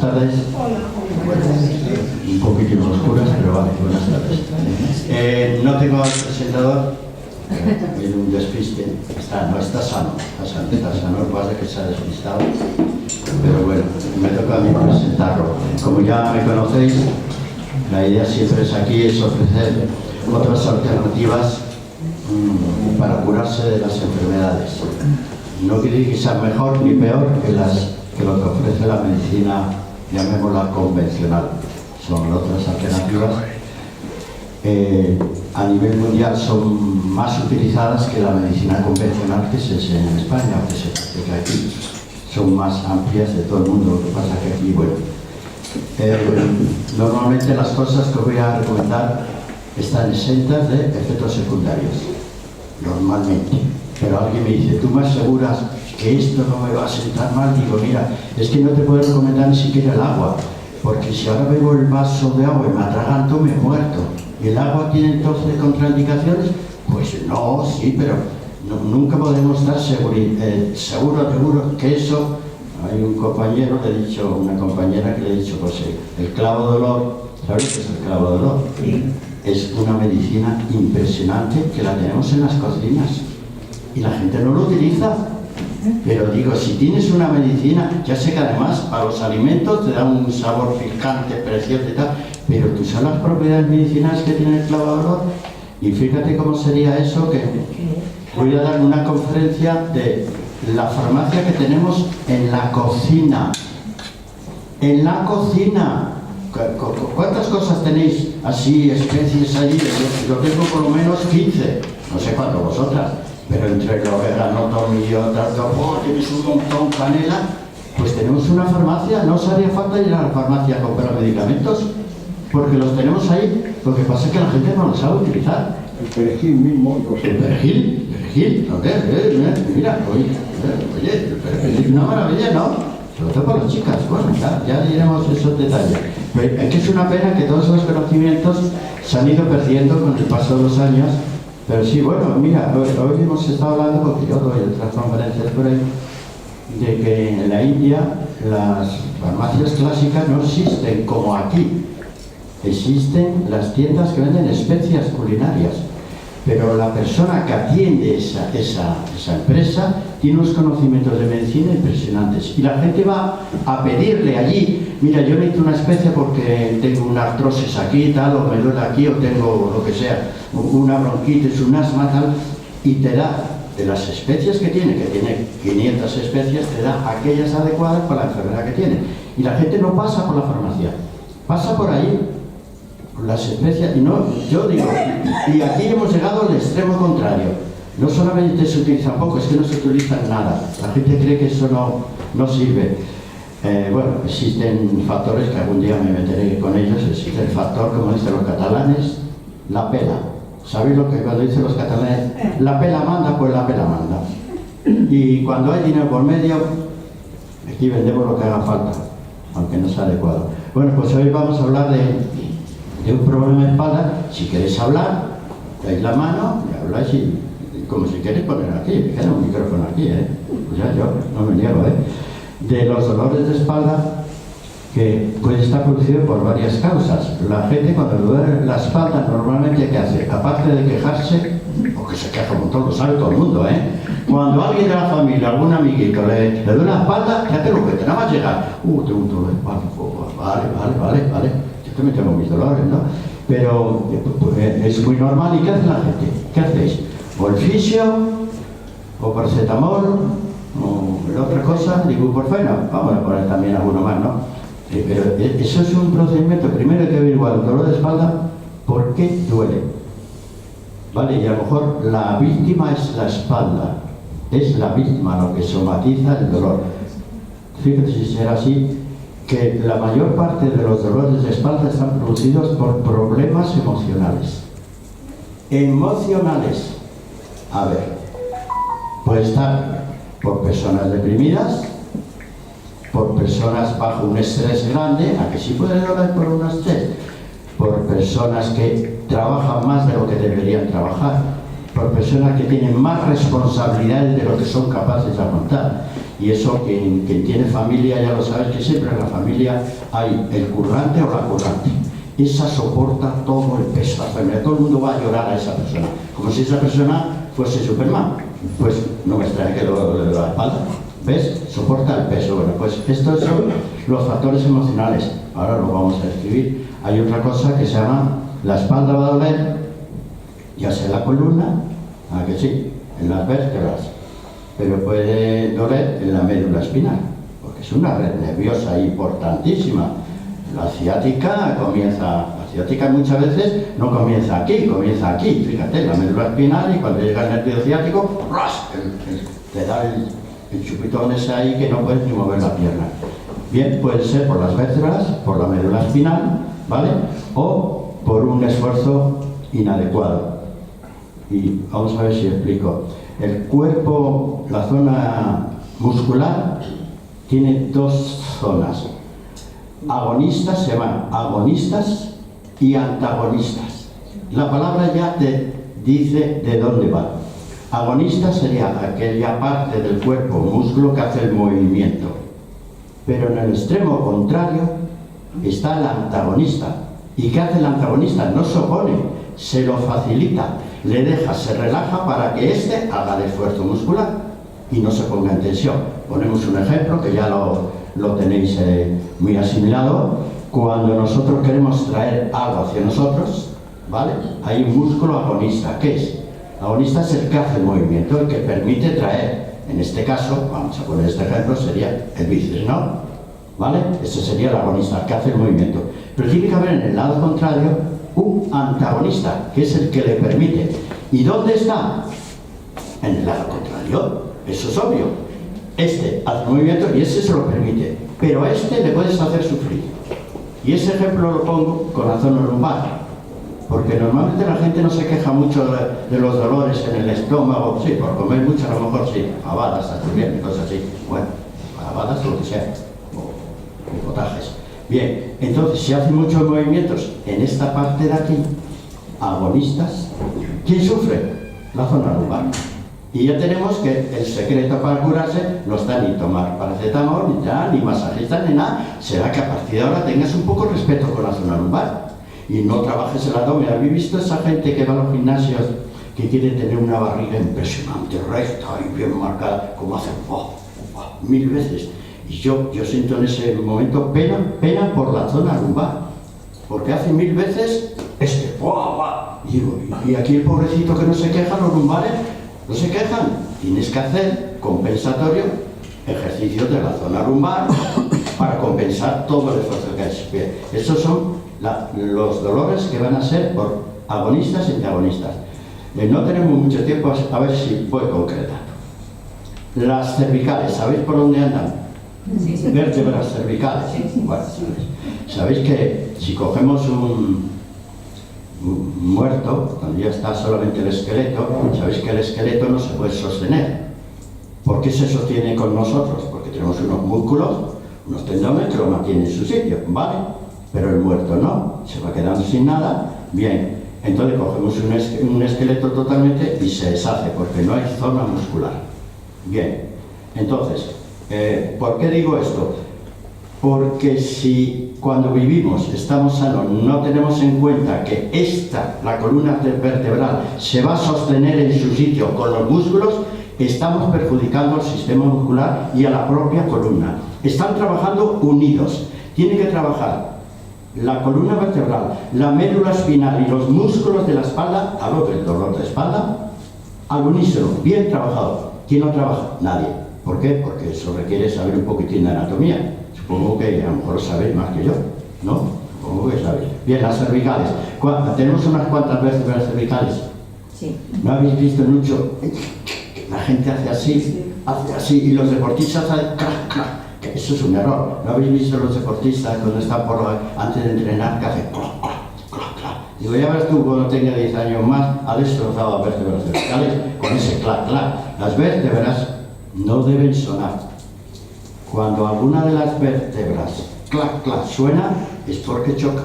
tardes. Un poquito oscuras, pero vale, buenas tardes. No tengo al presentador, en un despiste. No está sano. Lo que pasa es que se ha despistado. Pero bueno, me toca a mí presentarlo. Como ya me conocéis, la idea siempre es aquí es ofrecer otras alternativas para curarse de las enfermedades. No quiere decir que sea mejor ni peor que lo que ofrece la medicina, llamémosla convencional. Son otras alternativas. A nivel mundial son más utilizadas que la medicina convencional que se enseña en España o que se practica aquí. Son más amplias de todo el mundo. Lo que pasa que aquí, bueno, normalmente las cosas que os voy a recomendar están exentas de efectos secundarios, normalmente. Pero alguien me dice, ¿tú me aseguras que esto no me va a sentar mal? Digo, mira, es que no te puedo recomendar ni siquiera el agua, porque si ahora bebo el vaso de agua y me atraganto, me he muerto. ¿Y el agua tiene entonces contraindicaciones? Pues no, sí, pero nunca podemos estar seguros que eso. Hay un compañero, una compañera que le he dicho, pues el clavo de olor, ¿sabes qué es el clavo de olor? Sí. Es una medicina impresionante que la tenemos en las cocinas y la gente no lo utiliza. Pero digo, si tienes una medicina, ya sé que además para los alimentos te da un sabor picante, precioso y tal, pero tú sabes las propiedades medicinales que tiene el clavo de olor. Y fíjate cómo sería eso, que voy a dar una conferencia de la farmacia que tenemos en la cocina. En la cocina. ¿Cuántas cosas tenéis así, especies allí? Yo tengo por lo menos 15, no sé cuánto vosotras, pero entre el orégano, tomillo, tienes un montón, canela, pues tenemos una farmacia. No os haría falta ir a la farmacia a comprar medicamentos, porque los tenemos ahí. Lo que pasa es que la gente no los sabe utilizar. El perejil mismo. ¿El perejil? ¿No? Mira, oye, el perejil es una maravilla, ¿no? Sobre todo para las chicas. Bueno, ya diremos esos detalles. Pero es que es una pena que todos esos conocimientos se han ido perdiendo con el paso de los años. Pero sí, bueno, mira, hoy hemos estado hablando, porque yo doy otras conferencias por ahí, de que en la India las farmacias clásicas no existen como aquí. Existen las tiendas que venden especias culinarias, pero la persona que atiende esa empresa tiene unos conocimientos de medicina impresionantes y la gente va a pedirle allí, mira, yo necesito una especia porque tengo una artrosis aquí, tal, o me duele aquí, o tengo lo que sea, una bronquitis, un asma, tal, y te da de las especias que tiene 500 especias, te da aquellas adecuadas para la enfermedad que tiene. Y la gente no pasa por la farmacia, pasa por ahí, las especias, y no, yo digo, y aquí hemos llegado al extremo contrario. No solamente se utiliza poco, es que no se utiliza nada. La gente cree que eso no sirve. Bueno, existen factores que algún día me meteré con ellos. Existe el factor, como dicen los catalanes, la pela. ¿Sabéis lo que cuando dicen los catalanes? La pela manda, pues la pela manda. Y cuando hay dinero por medio, aquí vendemos lo que haga falta, aunque no sea adecuado. Bueno, pues hoy vamos a hablar de un problema de espalda. Si queréis hablar, dais la mano y habláis como si queréis poner aquí, me queda un micrófono aquí, pues ya yo no me niego, de los dolores de espalda, que puede estar producido por varias causas. La gente cuando le duele la espalda normalmente ¿qué hace? Aparte de quejarse, porque se queja un montón, lo sabe todo el mundo, cuando alguien de la familia, algún amiguito le duele la espalda, ¿qué hace? Lo que te nada más llegar, tengo un dolor de espalda, vale, yo también tengo mis dolores, ¿no? Pero es muy normal. ¿Y qué hace la gente? ¿Qué hacéis? O el fisio, o paracetamol, o la otra cosa, ibuprofeno. Vamos a poner también alguno más, ¿no? Pero eso es un procedimiento. Primero hay que averiguar el dolor de espalda, ¿por qué duele? ¿Vale? Y a lo mejor la víctima es la espalda. Es la víctima lo que somatiza el dolor. Fíjate si será así, que la mayor parte de los dolores de espalda están producidos por problemas emocionales. Emocionales. A ver, puede estar por personas deprimidas, por personas bajo un estrés grande, a que sí puede doler por un estrés, por personas que trabajan más de lo que deberían trabajar, por personas que tienen más responsabilidades de lo que son capaces de aguantar. Y eso, quien tiene familia ya lo sabe, que siempre en la familia hay el currante o la currante. Esa soporta todo el peso de la familia. Todo el mundo va a llorar a esa persona, como si esa persona fuese Superman. Pues no me extraña que lo de la espalda. ¿Ves? Soporta el peso. Bueno, pues estos son los factores emocionales. Ahora lo vamos a escribir. Hay otra cosa que se llama, la espalda va a doler, ya sea en la columna, ¿a que sí? En las vértebras, pero puede doler en la médula espinal, porque es una red nerviosa importantísima. La ciática muchas veces no comienza aquí, fíjate, la médula espinal, y cuando llega el nervio ciático, ¡ras! Te da el chupitón ese ahí que no puedes ni mover la pierna. Bien, puede ser por las vértebras, por la médula espinal, ¿vale? O por un esfuerzo inadecuado. Y vamos a ver si explico. El cuerpo, la zona muscular, tiene dos zonas. Agonistas, se llaman agonistas y antagonistas. La palabra ya te dice de dónde va. Agonista sería aquella parte del cuerpo, músculo, que hace el movimiento. Pero en el extremo contrario está el antagonista. ¿Y qué hace el antagonista? No se opone, se lo facilita, le deja, se relaja para que éste haga el esfuerzo muscular y no se ponga en tensión. Ponemos un ejemplo que ya lo tenéis muy asimilado. Cuando nosotros queremos traer algo hacia nosotros, ¿vale? Hay un músculo agonista. ¿Qué es? Agonista es el que hace el movimiento, el que permite traer. En este caso, vamos a poner este ejemplo, sería el bíceps, ¿no? ¿Vale? Ese sería el agonista, el que hace el movimiento. Pero tiene que haber en el lado contrario un antagonista, que es el que le permite. ¿Y dónde está? En el lado contrario. Eso es obvio. Este hace movimiento y ese se lo permite. Pero a este le puedes hacer sufrir. Y ese ejemplo lo pongo con la zona lumbar. Porque normalmente la gente no se queja mucho de los dolores en el estómago. Sí, por comer mucho a lo mejor sí. Fabadas, cosas así. Bueno, fabadas, lo que sea. O potajes. Bien, entonces si hace muchos movimientos en esta parte de aquí, agonistas, ¿quién sufre? La zona lumbar. Y ya tenemos que el secreto para curarse no está ni tomar paracetamol, ni masajista, ni nada. Será que a partir de ahora tengas un poco de respeto con la zona lumbar y no trabajes el abdomen. ¿Habéis visto esa gente que va a los gimnasios que quiere tener una barriga impresionante, recta y bien marcada, como hacen 1000 veces? Y yo siento en ese momento pena por la zona lumbar, porque hace 1000 veces y aquí el pobrecito que no se queja, los lumbares no se quejan. Tienes que hacer compensatorio, ejercicios de la zona lumbar para compensar todo el esfuerzo que hay. Bien, esos son los dolores que van a ser por agonistas y antagonistas. No tenemos mucho tiempo, a ver si voy concretando. Las cervicales, ¿sabéis por dónde andan? Sí. Vértebras cervicales. Bueno, sabéis que si cogemos un muerto, cuando ya está solamente el esqueleto, sabéis que el esqueleto no se puede sostener. ¿Por qué se sostiene con nosotros? Porque tenemos unos músculos, unos tendones que lo mantienen en su sitio, ¿vale? Pero el muerto no, se va quedando sin nada. Bien, entonces cogemos un esqueleto totalmente y se deshace porque no hay zona muscular. Bien, entonces, ¿por qué digo esto? Porque si cuando vivimos, estamos sanos, no tenemos en cuenta que la columna vertebral, se va a sostener en su sitio con los músculos, estamos perjudicando al sistema muscular y a la propia columna. Están trabajando unidos. Tiene que trabajar la columna vertebral, la médula espinal y los músculos de la espalda, hablo del dolor de espalda, al unísono, bien trabajado. ¿Quién no trabaja? Nadie. ¿Por qué? Porque eso requiere saber un poquitín de anatomía. Supongo que a lo mejor sabéis más que yo, ¿no? Supongo que sabéis. Bien, las cervicales. Tenemos unas cuantas vértebras cervicales. Sí. ¿No habéis visto mucho? La gente hace así, y los deportistas hacen crack, crack. Eso es un error. ¿No habéis visto los deportistas cuando están antes de entrenar que hacen crack, crack, crack, crack? Digo, ya ves tú, cuando tenga 10 años más, ha destrozado vértebras cervicales con ese clac, clac. Las vértebras no deben sonar. Cuando alguna de las vértebras clac, clac suena, es porque choca.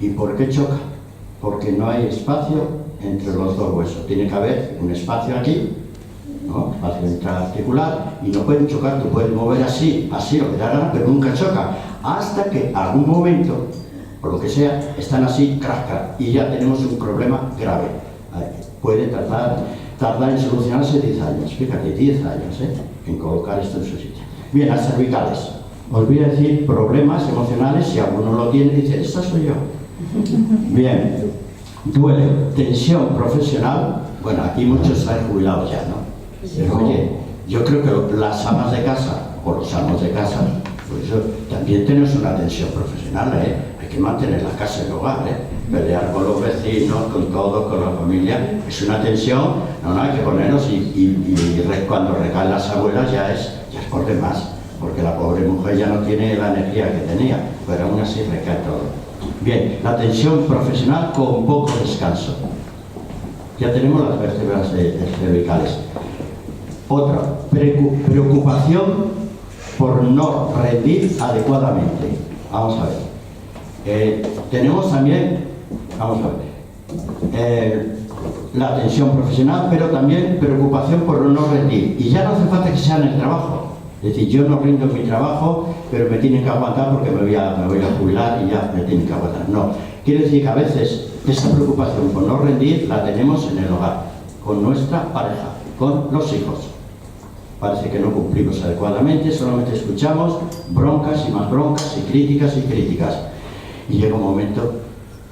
¿Y por qué choca? Porque no hay espacio entre los dos huesos. Tiene que haber un espacio aquí ¿no? Espacio intraarticular, y no pueden chocar. Tú puedes mover así, así, lo que te da gana, pero nunca choca. Hasta que algún momento, por lo que sea, están así, crack, crack, y ya tenemos un problema grave. Puede tardar en solucionarse 10 años, fíjate, 10 años, en colocar esto en su sitio. Bien, las cervicales. Os voy a decir problemas emocionales, si alguno lo tiene, dice, esta soy yo. Bien, duele, tensión profesional. Bueno, aquí muchos están jubilados ya, ¿no? Pero oye, yo creo que las amas de casa, o los amos de casa, pues eso, también tenemos una tensión profesional, hay que mantener la casa y el hogar, pelear con los vecinos, con todos, con la familia, es una tensión, no hay que ponernos y cuando recaen las abuelas ya es por demás, porque la pobre mujer ya no tiene la energía que tenía, pero aún así recae todo. Bien, la tensión profesional con poco descanso. Ya tenemos las vértebras cervicales. Otra, preocupación por no rendir adecuadamente. Vamos a ver. Tenemos también, vamos a ver, la tensión profesional, pero también preocupación por no rendir. Y ya no hace falta que sea en el trabajo. Es decir, yo no rindo en mi trabajo, pero me tienen que aguantar porque me voy a jubilar y ya me tienen que aguantar. No, quiere decir que a veces esta preocupación por no rendir la tenemos en el hogar, con nuestra pareja, con los hijos. Parece que no cumplimos adecuadamente, solamente escuchamos broncas y más broncas y críticas y críticas. Y llega un momento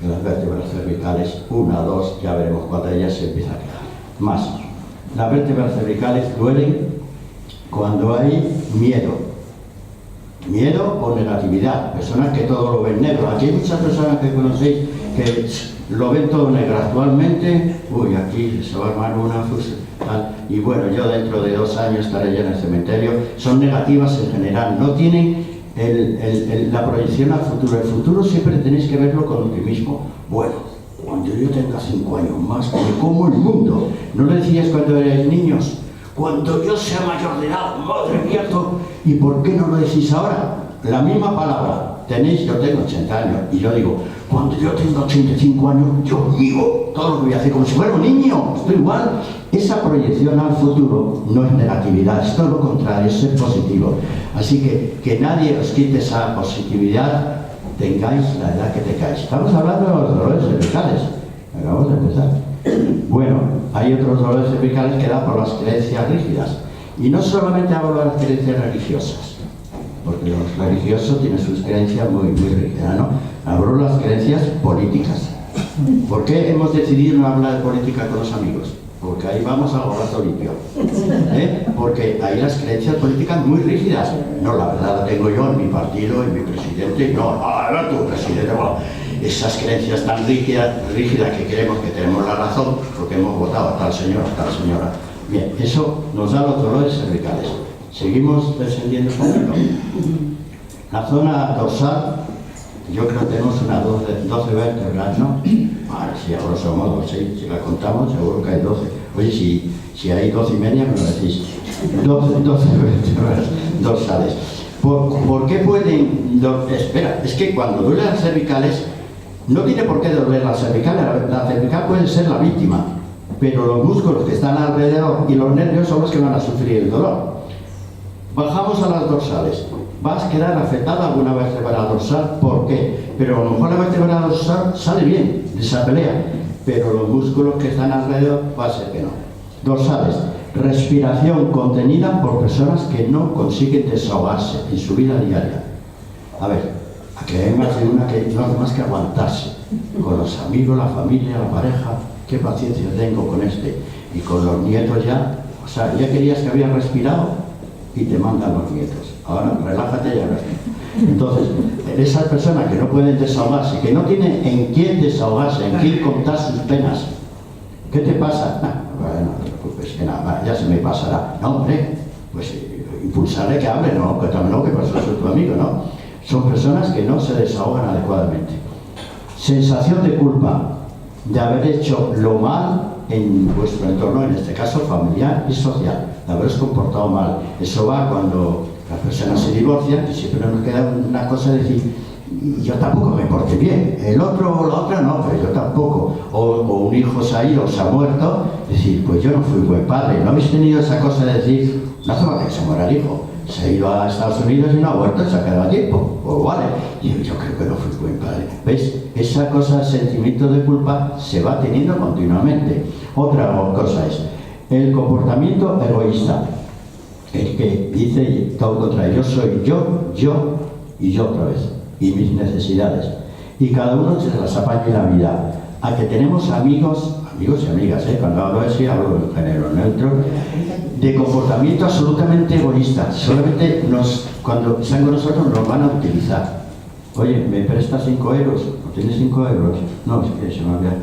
que las vértebras cervicales, 1, 2, ya veremos cuántas de ellas se empieza a quejar. Más, las vértebras cervicales duelen cuando hay miedo o negatividad, personas que todo lo ven negro. Aquí hay muchas personas que conocéis que lo ven todo negro actualmente. Uy, aquí se va a armar una fusión, y bueno, yo dentro de 2 años estaré ya en el cementerio. Son negativas en general, no tienen la proyección al futuro. El futuro siempre tenéis que verlo con optimismo. Bueno, cuando yo tenga 5 años más, me como el mundo. ¿No lo decías cuando erais niños? Cuando yo sea mayor de edad, madre mía, ¿y por qué no lo decís ahora? La misma palabra. Yo tengo 80 años, y yo digo, cuando yo tenga 85 años, yo digo todo lo que voy a hacer como si fuera un niño, estoy igual. Esa proyección al futuro no es negatividad, es todo lo contrario, es ser positivo. Así que nadie os quite esa positividad, tengáis la edad que tengáis. Estamos hablando de los dolores cervicales, acabamos de empezar. Bueno, hay otros dolores cervicales que dan por las creencias rígidas. Y no solamente hablo de las creencias religiosas, porque los religiosos tienen sus creencias muy rígidas, ¿no? Hablo de las creencias políticas. ¿Por qué hemos decidido no hablar de política con los amigos? Porque ahí vamos al gato limpio. Porque hay las creencias políticas muy rígidas. No, la verdad la tengo yo en mi partido, en mi presidente. No, tu presidente. Bueno, esas creencias tan rígidas que creemos que tenemos la razón porque hemos votado a tal señor, a tal señora. Bien, eso nos da los dolores cervicales. Seguimos descendiendo un poquito. La zona dorsal, yo creo que tenemos unas 12 vértebras, ¿no? Ahora sí, a grosso modo, sí, si la contamos, seguro que hay 12. Oye, si hay 12 y media, me lo decís. 12 vértebras dorsales. ¿Por qué pueden...? Espera, es que cuando duelen las cervicales, no tiene por qué doler la cervical. La cervical puede ser la víctima, pero los músculos que están alrededor y los nervios son los que van a sufrir el dolor. Bajamos a las dorsales. Vas a quedar afectada alguna vértebra dorsal. ¿Por qué? Pero a lo mejor la vértebra dorsal sale bien de esa pelea, pero los músculos que están alrededor va a ser que no. Dorsales. Respiración contenida por personas que no consiguen desahogarse en su vida diaria. A ver, aquí hay más de una que no hace más que aguantarse. Con los amigos, la familia, la pareja. ¿Qué paciencia tengo con este? Y con los nietos ya. O sea, ya querías que habías respirado y te mandan los nietos. Ahora, relájate y hablas. Entonces, esas personas que no pueden desahogarse, que no tienen en quién desahogarse, en quién contar sus penas. ¿Qué te pasa? Bueno, no te preocupes, que nada, ya se me pasará. No, hombre, pues impulsarle que hable, ¿no? Que también no, que por eso soy tu amigo, ¿no? Son personas que no se desahogan adecuadamente. Sensación de culpa de haber hecho lo mal en vuestro entorno, en este caso familiar y social, de haberos comportado mal. Eso va cuando las personas se divorcian, y siempre nos queda una cosa de decir, y yo tampoco me porté bien. El otro o la otra no, pero yo tampoco. O un hijo se ha ido o se ha muerto, decir, pues yo no fui buen padre. ¿No habéis tenido esa cosa de decir, no hace falta que se muera el hijo? Se ha ido a Estados Unidos y no ha vuelto y se ha quedado a tiempo. Pues vale, yo creo que no fui buen padre. ¿Veis? Esa cosa, sentimiento de culpa, se va teniendo continuamente. Otra cosa es el comportamiento egoísta. El que dice todo lo contrario, yo soy yo y yo otra vez. Y mis necesidades. Y cada uno se las apaña en la vida. A que tenemos amigos y amigas, cuando hablo así hablo en género neutro, de comportamiento absolutamente egoísta. Solamente cuando están con nosotros nos van a utilizar. Oye, ¿me prestas 5 euros? ¿No tienes 5 euros? No, es que se me olvida.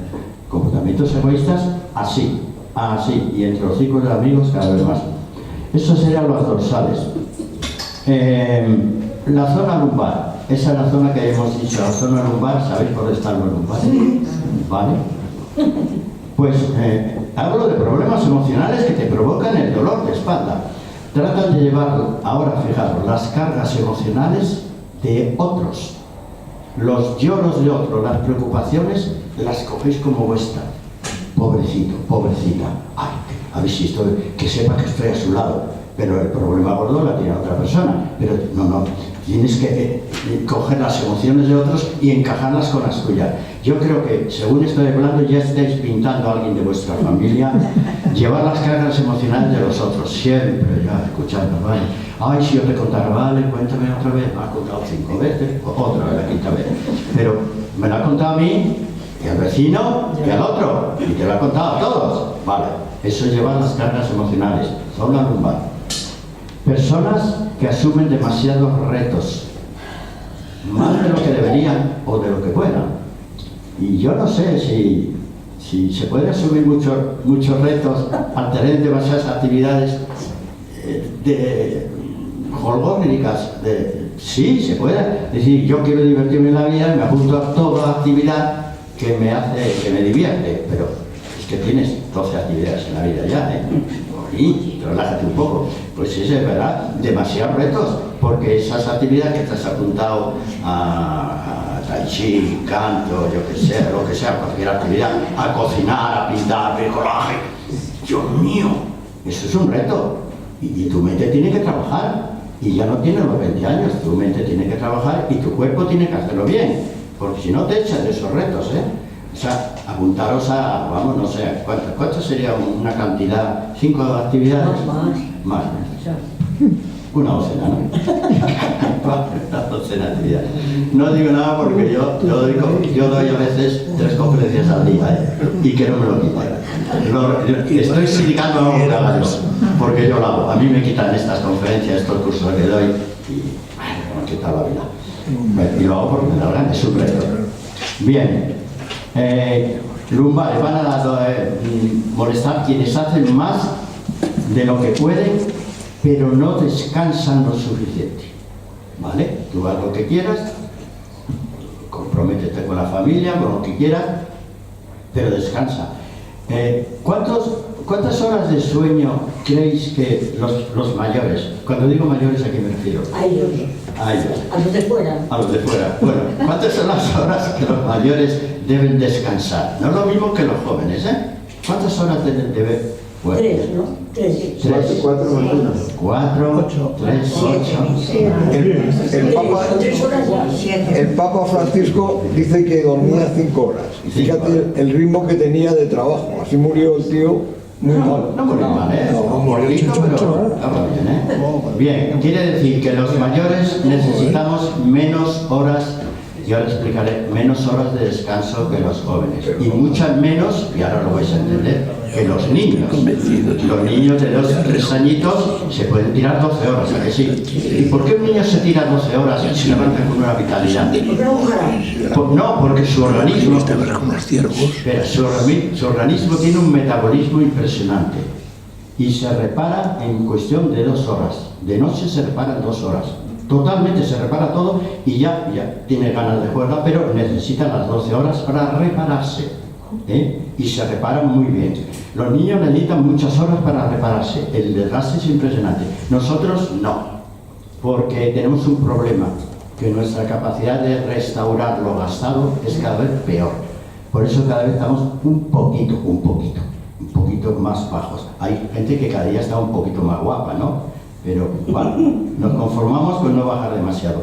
Comportamientos egoístas, así, y entre los círculos de amigos cada vez más. Eso serían los dorsales. La zona lumbar, esa es la zona que hemos dicho, la zona lumbar, ¿sabéis por dónde están los lumbares? ¿Vale? Pues hablo de problemas emocionales que te provocan el dolor de espalda. Tratan de llevar, ahora fijaros, las cargas emocionales de otros. Los lloros de otros, las preocupaciones, las cogéis como vuestra. Pobrecito, pobrecita. Ay, a ver si estoy, que sepa que estoy a su lado. Pero el problema gordo la tiene otra persona. Pero no, tienes que coger las emociones de otros y encajarlas con las tuyas. Yo creo que, según estoy hablando, ya estáis pintando a alguien de vuestra familia, llevar las cargas emocionales de los otros, siempre, ya escuchando, ¿vale? Ay, si yo te contara, vale, cuéntame otra vez, me ha contado 5 veces, otra vez, la quinta vez. Pero me lo ha contado a mí, y al vecino, y al otro, y te lo ha contado a todos. Vale, eso es llevar las cargas emocionales, zona lumbar. Personas que asumen demasiados retos, más de lo que deberían o de lo que puedan. Y yo no sé si se puede asumir muchos retos al tener demasiadas actividades holgórnicas. Sí, se puede. Es decir, yo quiero divertirme en la vida y me apunto a toda actividad que me divierte, pero es que tienes 12 actividades en la vida ya, Y relájate un poco. Pues sí, es verdad, demasiados retos, porque esas actividades que te has apuntado a tai chi, canto, yo que sé, lo que sea, cualquier actividad, a cocinar, a pintar, bricolaje, Dios mío, eso es un reto. Y tu mente tiene que trabajar, y ya no tienes los 20 años, tu mente tiene que trabajar y tu cuerpo tiene que hacerlo bien, porque si no te echas de esos retos, O sea, apuntaros a, vamos, no sé, ¿cuánto sería una cantidad? 5 actividades. Más. Una docena, ¿no? Una docena de actividades. No digo nada porque yo doy a veces 3 conferencias al día, y que no me lo quiten. Estoy sindicando a un caballo, porque yo lo hago. A mí me quitan estas conferencias, estos cursos que doy, y me quitan la vida. Y lo hago porque me da ganas, es un reto. Bien. Lumbares van a molestar quienes hacen más de lo que pueden, pero no descansan lo suficiente. ¿Vale? Tú haz lo que quieras, comprométete con la familia, con lo que quieras, pero descansa. ¿Cuántas horas de sueño creéis que los mayores, cuando digo mayores, ¿a qué me refiero? A ellos. A los de fuera. A los de fuera. Bueno, ¿cuántas son las horas que los mayores deben descansar? No es lo mismo que los jóvenes, ¿Cuántas horas deben de ver? Bueno, 3, ¿no? 3. 4 más 1. 4, 3, 8. El Papa Francisco dice que dormía 5 horas. Y fíjate el ritmo que tenía de trabajo. Así murió el tío. Muy mal. No murió mal, Un gordito, pero estaba bien, Bien, quiere decir que los mayores necesitamos menos horas, y ahora explicaré, menos horas de descanso que los jóvenes. Y muchas menos, y ahora lo vais a entender, que los niños. Los niños de 2 o 3 añitos se pueden tirar 12 horas, ¿a que sí? ¿Y por qué un niño se tira 12 horas y se levanta con una vitalidad? No, porque su organismo... Espera, su organismo tiene un metabolismo impresionante y se repara en cuestión de 2 horas. De noche se repara en 2 horas. Totalmente se repara todo y ya tiene ganas de jugar, pero necesita las 12 horas para repararse. Y se reparan muy bien. Los niños necesitan muchas horas para repararse. El desgaste es impresionante. Nosotros no, porque tenemos un problema, que nuestra capacidad de restaurar lo gastado es cada vez peor. Por eso cada vez estamos un poquito más bajos. Hay gente que cada día está un poquito más guapa, ¿no? Pero bueno, nos conformamos con no bajar demasiado.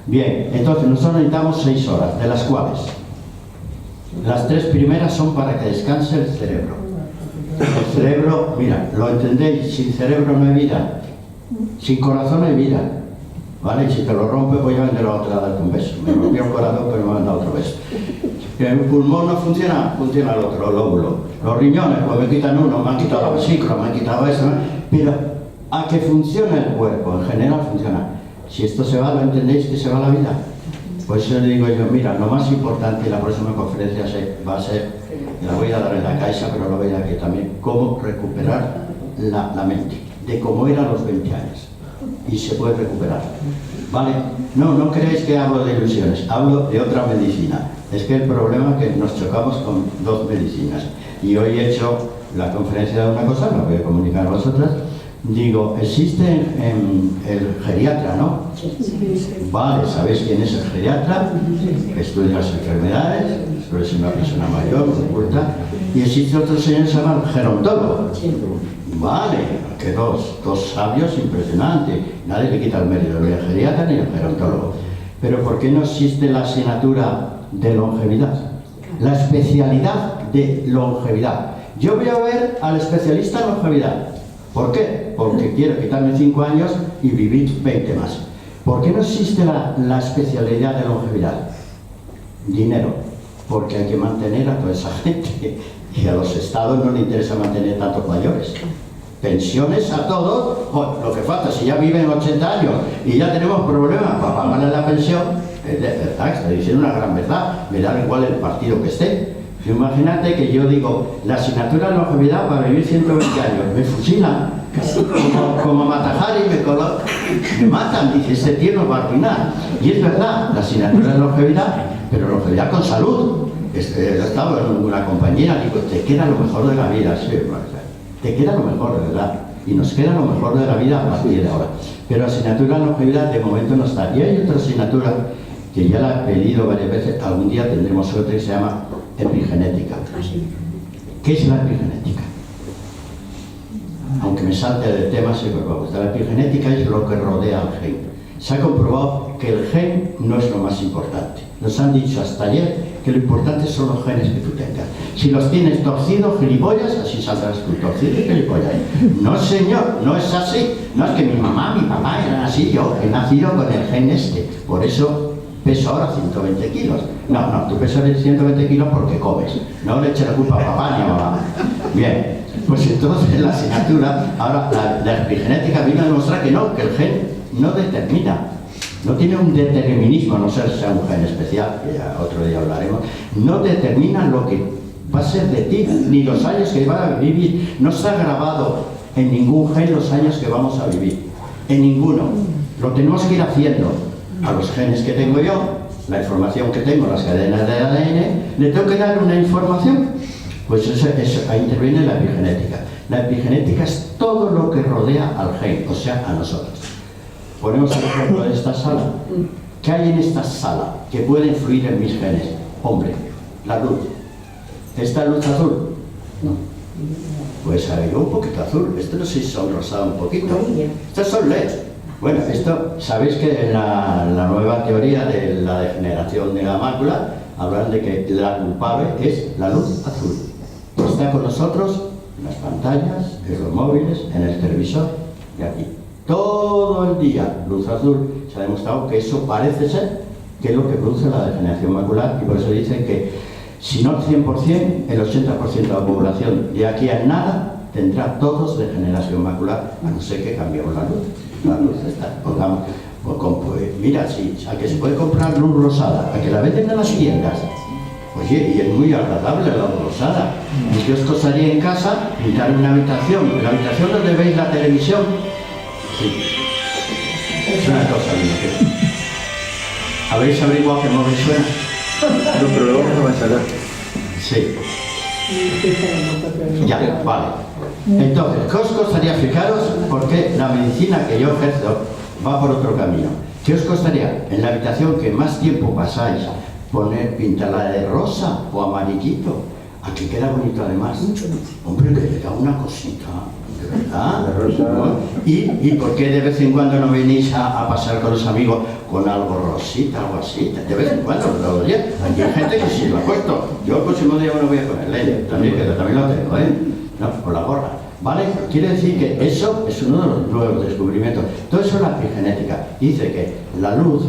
Bien, entonces nosotros necesitamos 6 horas, de las cuales las 3 primeras son para que descanse el cerebro. El cerebro, mira, ¿lo entendéis? Sin cerebro no hay vida, sin corazón no hay vida, ¿vale? Y si te lo rompe, pues ya vendré a otra a darte un beso. Me rompió el corazón, pero me han dado otro beso. El pulmón no funciona, funciona el otro, el lóbulo. Los riñones, pues me quitan uno, me han quitado la vesícula, me han quitado eso, ¿no? Pero a que funcione el cuerpo, en general funciona. Si esto se va, ¿lo entendéis que se va la vida? Pues eso le digo yo, mira, lo más importante, la próxima conferencia va a ser, la voy a dar en la Caixa, pero lo voy a dar aquí también, cómo recuperar la mente, de cómo era a los 20 años. Y se puede recuperar, ¿vale? No creéis que hablo de ilusiones, hablo de otra medicina. Es que el problema es que nos chocamos con 2 medicinas. Y hoy he hecho la conferencia de una cosa, la voy a comunicar a vosotras. Digo, existe el geriatra, ¿no? Vale, ¿sabéis quién es el geriatra? Estudia las enfermedades, suele ser una persona mayor, oculta. Y existe otro señor que se llama el gerontólogo. Vale, que dos sabios impresionantes. Nadie le quita el mérito ni al geriatra ni al gerontólogo. Pero ¿por qué no existe la asignatura de longevidad? La especialidad de longevidad. Yo voy a ver al especialista en longevidad. ¿Por qué? Porque quiero quitarme 5 años y vivir 20 más. ¿Por qué no existe la especialidad de longevidad? Dinero. Porque hay que mantener a toda esa gente. Y a los estados no les interesa mantener tantos mayores. Pensiones a todos, lo que falta, si ya viven 80 años y ya tenemos problemas para pagarle la pensión, es de verdad, está diciendo una gran verdad, me da igual el partido que esté. Imagínate que yo digo, la asignatura de longevidad para vivir 120 años, me fusilan, como Matajari, me matan, dice, este tío nos va a arruinar. Y es verdad, la asignatura de longevidad, pero longevidad con salud. He estado en una compañía, digo, te queda lo mejor de la vida, sí, te queda lo mejor de verdad. Y nos queda lo mejor de la vida a partir de ahora. Pero asignatura de longevidad de momento no está. Y hay otra asignatura que ya la he pedido varias veces, algún día tendremos otra que se llama epigenética. ¿Qué es la epigenética? Aunque me salte del tema, sí, pero pues la epigenética es lo que rodea al gen. Se ha comprobado que el gen no es lo más importante. Nos han dicho hasta ayer que lo importante son los genes que tú tengas. Si los tienes torcidos, gilipollas, así saldrás tú, torcido y gilipollas. No, señor, no es así. No es que mi mamá, mi papá eran así, yo he nacido con el gen este. Por eso peso ahora 120 kilos. No, tú pesas 120 kilos porque comes. No le eches la culpa a papá ni a mamá. Bien, pues entonces la asignatura, ahora la epigenética viene a demostrar que no, que el gen no determina. No tiene un determinismo, a no ser sea un gen especial, que ya otro día hablaremos, no determina lo que va a ser de ti, ni los años que vas a vivir. No está grabado en ningún gen los años que vamos a vivir, en ninguno. Lo tenemos que ir haciendo. A los genes que tengo yo, la información que tengo, las cadenas de ADN, le tengo que dar una información. Pues ahí interviene la epigenética. La epigenética es todo lo que rodea al gen, o sea, a nosotros. Ponemos el ejemplo de esta sala. ¿Qué hay en esta sala que puede influir en mis genes? Hombre, la luz. ¿Esta luz azul? No. Pues hay un poquito azul. Esto no sé si son rosado un poquito. Estos son LED. Bueno, esto, sabéis que en la nueva teoría de la degeneración de la mácula hablan de que la culpable es la luz azul. Está con nosotros en las pantallas, en los móviles, en el televisor y aquí. Todo el día, luz azul. Se ha demostrado que eso parece ser que es lo que produce la degeneración macular, y por eso dicen que si no el 100%, el 80% de la población de aquí a nada tendrá todos degeneración macular, a no ser que cambiemos la luz. La luz está, pongamos, pues mira, si a que se puede comprar luz rosada, a que la venden en las tiendas. Oye, y es muy agradable la luz rosada. ¿Y qué os costaría en casa pintar una habitación? En la habitación donde veis la televisión. Sí. Es una cosa bien. ¿Habéis averiguado qué móvil suena? No, pero luego no va a sacar. Sí. Ya, vale. Entonces, ¿qué os costaría? Fijaros porque la medicina que yo ejerzo va por otro camino. ¿Qué os costaría en la habitación que más tiempo pasáis pintarla de rosa o amarillito? Aquí queda bonito además. Hombre, que le da una cosita, ¿de verdad? De rosa. ¿No? ¿Y por qué de vez en cuando no venís a pasar con los amigos con algo rosita, algo así? De vez en cuando, todos los días. Aquí hay gente que sí lo ha puesto. Yo el próximo día me lo voy a poner, también lo tengo, ¿eh? No, con la gorra. ¿Vale? Quiere decir que eso es uno de los nuevos descubrimientos. Todo eso es la epigenética. Dice que la luz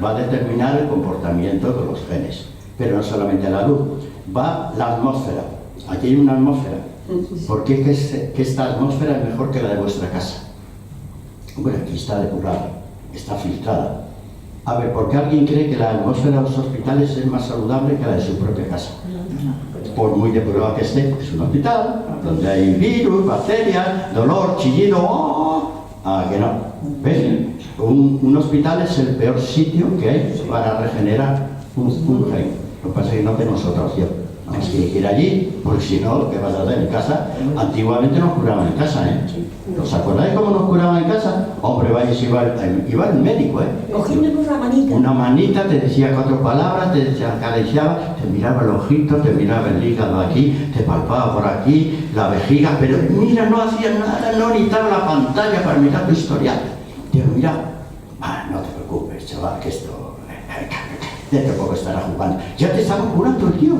va a determinar el comportamiento de los genes. Pero no solamente la luz, va la atmósfera. Aquí hay una atmósfera. ¿Por qué que esta atmósfera es mejor que la de vuestra casa? Bueno, aquí está depurada, está filtrada. A ver, ¿por qué alguien cree que la atmósfera de los hospitales es más saludable que la de su propia casa? Por muy depurada que esté, es un hospital donde hay virus, bacterias, dolor, chillido. ¡Oh! Ah, que no. ¿Ves? Un hospital es el peor sitio que hay para regenerar un gen. Lo que pasa es que no tenemos otra opción. Tienes que ir allí, porque si no, ¿qué vas a hacer en casa? Antiguamente nos curaban en casa, ¿eh? ¿Os acordáis cómo nos curaban en casa? Hombre, vayas, iba el médico, ¿eh? Cogiendo una manita. Una manita, te decía 4 palabras, te acariciaba, te miraba el ojito, te miraba el hígado aquí, te palpaba por aquí, la vejiga, pero mira, no hacía nada, no necesitaba la pantalla para mirar tu historial. Digo, mira, no te preocupes, chaval, que esto... dentro de poco estará jugando. Ya te estaba curando el tío.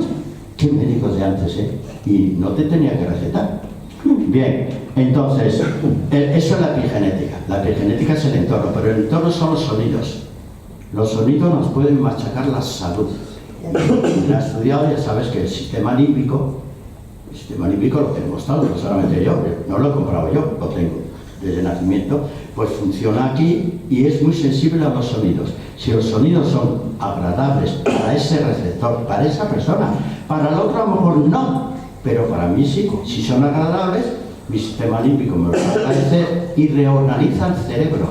Qué médicos de antes, ¿eh? Y no te tenía que recetar. Bien, entonces, eso es la epigenética. La epigenética es el entorno, pero el entorno son los sonidos. Los sonidos nos pueden machacar la salud. Quien ha estudiado, ya sabes que el sistema límbico lo tenemos todos, no solamente yo, no lo he comprado yo, lo tengo desde nacimiento, pues funciona aquí y es muy sensible a los sonidos. Si los sonidos son agradables para ese receptor, para esa persona, para el otro a lo mejor no, pero para mí sí. Si son agradables, mi sistema límbico me los agradece y reorganiza el cerebro,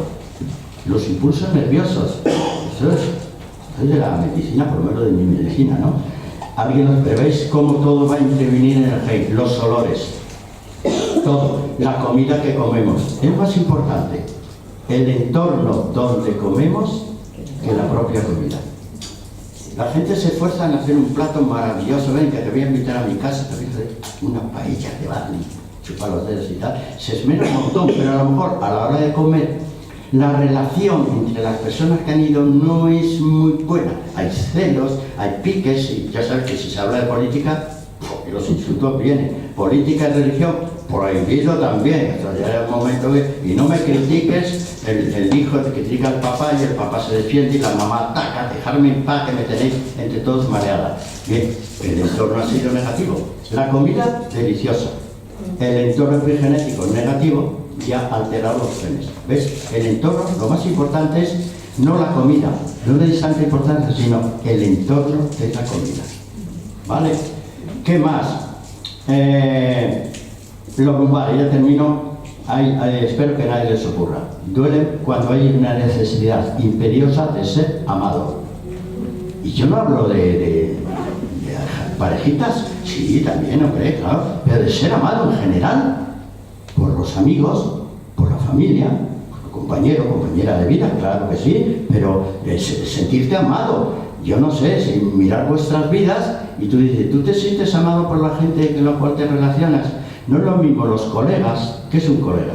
los impulsos nerviosos. Eso es de la medicina, por lo menos de mi medicina, ¿no? Alguien veis cómo todo va a intervenir en el gen, los olores, todo, la comida que comemos. Es más importante el entorno donde comemos que la propia comida. La gente se esfuerza en hacer un plato maravilloso. Ven, que te voy a invitar a mi casa, te voy a hacer una paella de barley, chupar los dedos y tal. Se esmera un montón, pero a lo mejor a la hora de comer, la relación entre las personas que han ido no es muy buena. Hay celos, hay piques, y ya sabes que si se habla de política, los insultos vienen. Política y religión, prohibido también. Entonces ya hay un momento que, y no me critiques, el hijo te critica al papá y el papá se defiende y la mamá ataca, dejarme en paz que me tenéis entre todos mareada. Bien, el entorno ha sido negativo. La comida, deliciosa. El entorno epigenético negativo, ya ha alterado los genes. ¿Ves? El entorno, lo más importante es no la comida, no le des tanta importancia, sino el entorno de la comida. ¿Vale? ¿Qué más? Los lumbares, ya termino. Espero que nadie les ocurra. Duele cuando hay una necesidad imperiosa de ser amado. Y yo no hablo de parejitas, sí, también, hombre, claro, pero de ser amado en general, por los amigos, por la familia, por el compañero, compañera de vida, claro que sí, pero sentirte amado. Yo no sé, si mirar vuestras vidas y tú dices, ¿tú te sientes amado por la gente con la cual te relacionas? No es lo mismo los colegas. ¿Qué es un colega?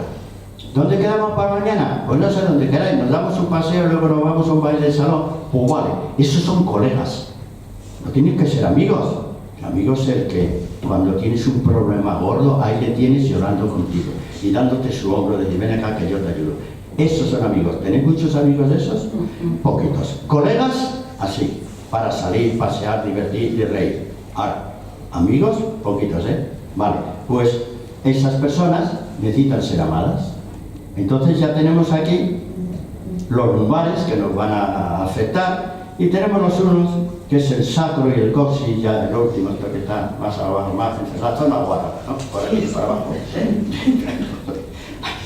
¿Dónde quedamos para mañana? Pues no sé dónde queráis, nos damos un paseo y luego nos vamos a un baile de salón. Pues vale, esos son colegas. No tienen que ser amigos. El amigo es el que cuando tienes un problema gordo, ahí le tienes llorando contigo y dándote su hombro, de decir, ven acá que yo te ayudo. Esos son amigos. ¿Tenéis muchos amigos de esos? Poquitos. Colegas, así, para salir, pasear, divertir y reír. Ahora, amigos, poquitos, ¿eh? Vale, pues esas personas necesitan ser amadas. Entonces ya tenemos aquí los lumbares que nos van a afectar y tenemos los unos que es el sacro y el coxis, ya el último, esto que está más abajo, más entre la zona guarda, ¿no? Por aquí, para abajo. Aquí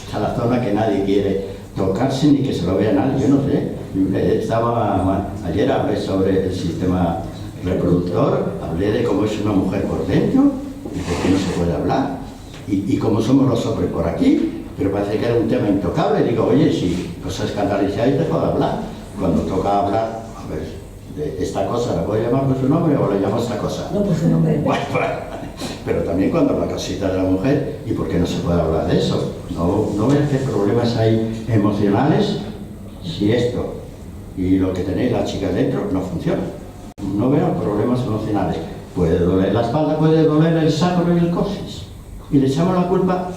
está la zona que nadie quiere tocarse ni que se lo vea nadie, yo no sé. Ayer hablé sobre el sistema reproductor, hablé de cómo es una mujer por dentro, de que no se puede hablar, y cómo somos los hombres por aquí, pero parece que era un tema intocable. Digo, oye, si os escandalizáis, dejo de hablar. cuando toca hablar, a ver, de esta cosa, ¿la puedo llamar por su nombre o le llamo esta cosa? No, por su nombre. Bueno, pero también cuando la casita de la mujer, ¿y por qué no se puede hablar de eso? No veas qué problemas hay emocionales si esto y lo que tenéis las chicas dentro no funciona. No veo problemas emocionales. Puede doler la espalda, puede doler el sacro y el coxis. Y le echamos la culpa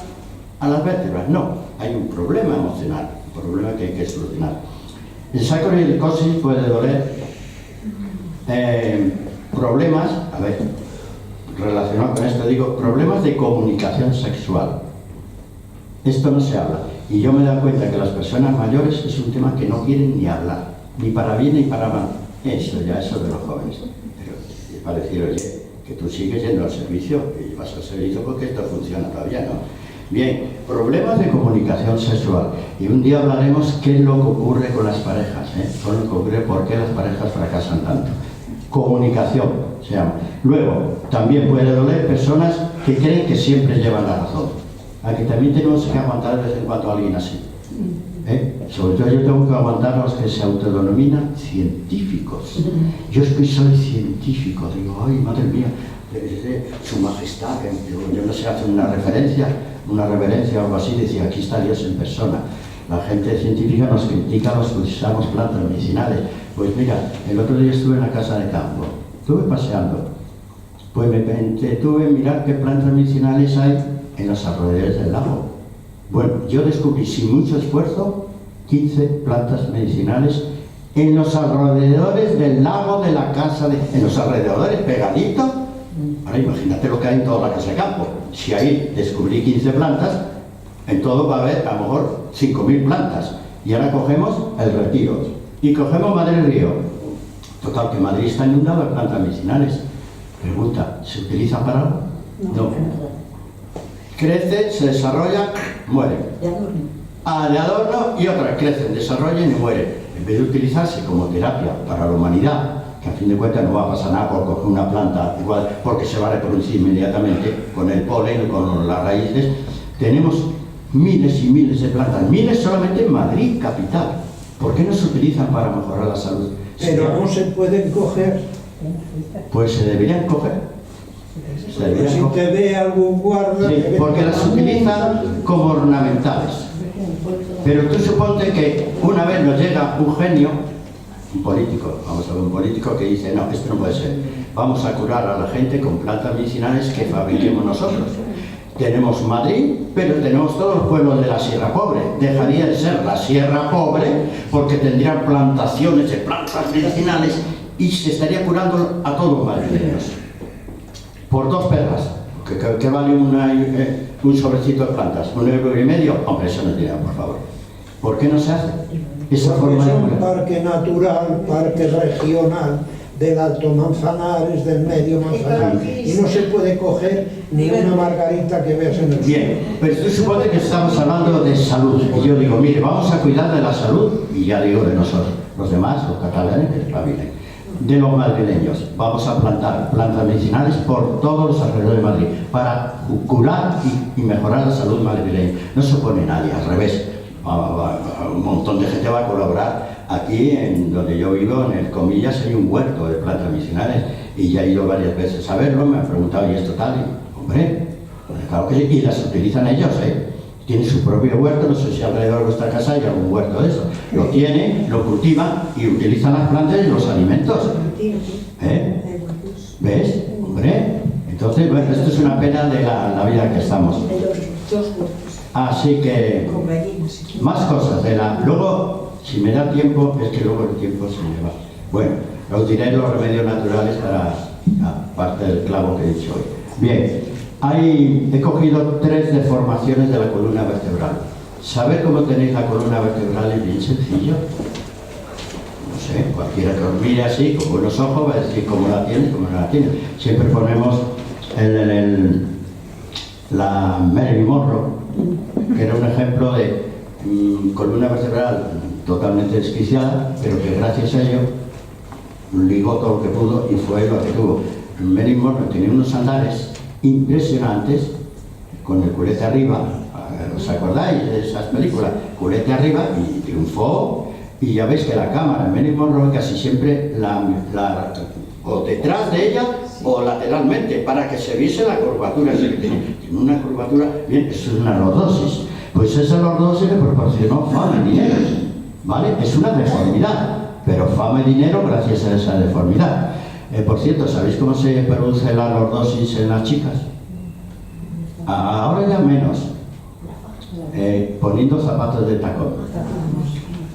a las vértebras. No, hay un problema emocional, un problema que hay que solucionar. El sacro y el coxis puede doler problemas, a ver, relacionado con esto digo, problemas de comunicación sexual. Esto no se habla. Y yo me he dado cuenta que las personas mayores es un tema que no quieren ni hablar, ni para bien ni para mal. Eso ya, eso de los jóvenes. Pero para decir, oye, que tú sigues yendo al servicio y vas al servicio porque esto funciona todavía, ¿no? Bien, problemas de comunicación sexual. Y un día hablaremos qué es lo que ocurre con las parejas, con lo que ocurre, por qué las parejas fracasan tanto. Comunicación se llama. Luego, también puede doler personas que creen que siempre llevan la razón. Aquí también tenemos que aguantar de vez en cuando a alguien así. Sobre todo yo tengo que aguantar a los que se autodenominan científicos. Yo es que soy científico, digo, ay, madre mía, su majestad, yo no sé, hace una reverencia o algo así, decía, aquí está Dios en persona. La gente científica nos critica a los que usamos plantas medicinales. Pues mira, el otro día estuve en la casa de campo, estuve paseando, pues me entretuve en mirar qué plantas medicinales hay en los alrededores del lago. Bueno, yo descubrí sin mucho esfuerzo 15 plantas medicinales en los alrededores del lago de la casa en los alrededores, pegadito. Ahora imagínate lo que hay en toda la casa de campo. Si ahí descubrí 15 plantas, en todo va a haber a lo mejor 5.000 plantas. Y ahora cogemos el Retiro y cogemos Madrid Río. Total, que Madrid está inundado de plantas medicinales. Pregunta, ¿se utilizan para algo? No. Crecen, se desarrollan, mueren. De adorno y otras crecen, desarrollan y mueren. En vez de utilizarse como terapia para la humanidad, que a fin de cuentas no va a pasar nada por coger una planta igual, porque se va a reproducir inmediatamente con el polen, con las raíces, tenemos miles y miles de plantas, miles solamente en Madrid, capital. ¿Por qué no se utilizan para mejorar la salud? Pero no se pueden coger. Pues se deberían coger. Si te ve algún guarda... Sí, porque las utilizan como ornamentales. Pero tú suponte que una vez nos llega un genio, un político, vamos a ver, un político que dice, no, esto no puede ser, vamos a curar a la gente con plantas medicinales que fabriquemos nosotros. Tenemos Madrid, pero tenemos todos los pueblos de la Sierra Pobre. Dejaría de ser la Sierra Pobre porque tendrían plantaciones de plantas medicinales y se estaría curando a todos los madrileños. Por 2 perras, que vale un sobrecito de plantas, 1,5 €. Hombre, eso no es dinero, por favor. ¿Por qué no se hace? Esa forma es de un parque natural, parque regional del Alto Manzanares, del Medio Manzanares, y no se puede coger ni una margarita que veas en el... Bien, pues tú supones que estamos hablando de salud, y yo digo, mire, vamos a cuidar de la salud, y ya digo de nosotros, los demás, los catalanes, que espabilen. De los madrileños, vamos a plantar plantas medicinales por todos los alrededores de Madrid para curar y mejorar la salud madrileña. No se opone nadie, al revés. Un montón de gente va a colaborar. Aquí, en donde yo vivo, en el Comillas, hay un huerto de plantas medicinales y ya he ido varias veces a verlo, me han preguntado, ¿y esto tal? Y, hombre, pues claro que sí, y las utilizan ellos, Tienen su propio huerto, no sé si alrededor de vuestra casa hay algún huerto de eso. Lo tienen, lo cultivan y utilizan las plantas y los alimentos. ¿Ves? Hombre, entonces, bueno, esto es una pena de la vida que estamos. Así que, más cosas de la... Luego, si me da tiempo, es que luego el tiempo se me va. Bueno, os diré los remedios naturales para, aparte del clavo que he dicho hoy. Bien, he cogido 3 deformaciones de la columna vertebral. ¿Saber cómo tenéis la columna vertebral es bien sencillo? No sé, cualquiera que os mire así, con buenos ojos, va a decir cómo la tiene, cómo no la tiene. Siempre ponemos la Marilyn Monroe, que era un ejemplo de columna vertebral totalmente desquiciada, pero que gracias a ello ligó todo lo que pudo y fue lo que tuvo. Marilyn Monroe tenía unos andares impresionantes, con el culete arriba, ¿os acordáis de esas películas? Culete arriba, y triunfó Y ya veis que la cámara en Marilyn Monroe casi siempre o detrás de ella o lateralmente, para que se viese la curvatura. Tiene una curvatura, bien, eso es una lordosis. Pues esa lordosis le proporcionó fama y dinero, ¿vale? Es una deformidad, pero fama y dinero gracias a esa deformidad. Por cierto, ¿sabéis cómo se produce la lordosis en las chicas? Ahora ya menos. Poniendo zapatos de tacón.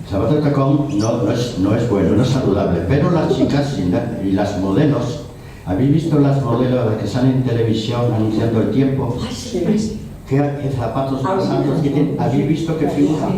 Zapatos de tacón no es bueno, no es saludable, pero las chicas y las modelos, ¿habéis visto las modelos que salen en televisión anunciando el tiempo? ¿Qué zapatos más altos que tienen? ¿Habéis visto qué figura?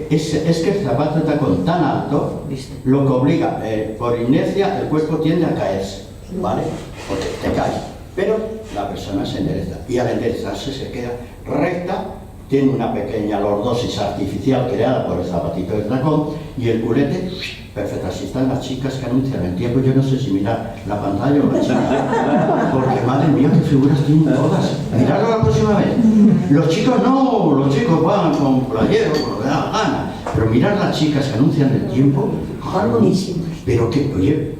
Es que el zapato de tacón tan alto lo que obliga, por inercia, el cuerpo tiende a caerse, ¿vale? Porque te caes, pero la persona se endereza y al enderezarse se queda recta. Tiene una pequeña lordosis artificial creada por el zapatito de tacón y el culete, perfecto. Así están las chicas que anuncian el tiempo. Yo no sé si mirar la pantalla o la chica, porque madre mía, qué figuras tienen todas. Miradlo la próxima vez. Los chicos no, los chicos van con playero, con lo que da la gana. Pero mirad las chicas que anuncian el tiempo. Van buenísimas. Pero que, oye,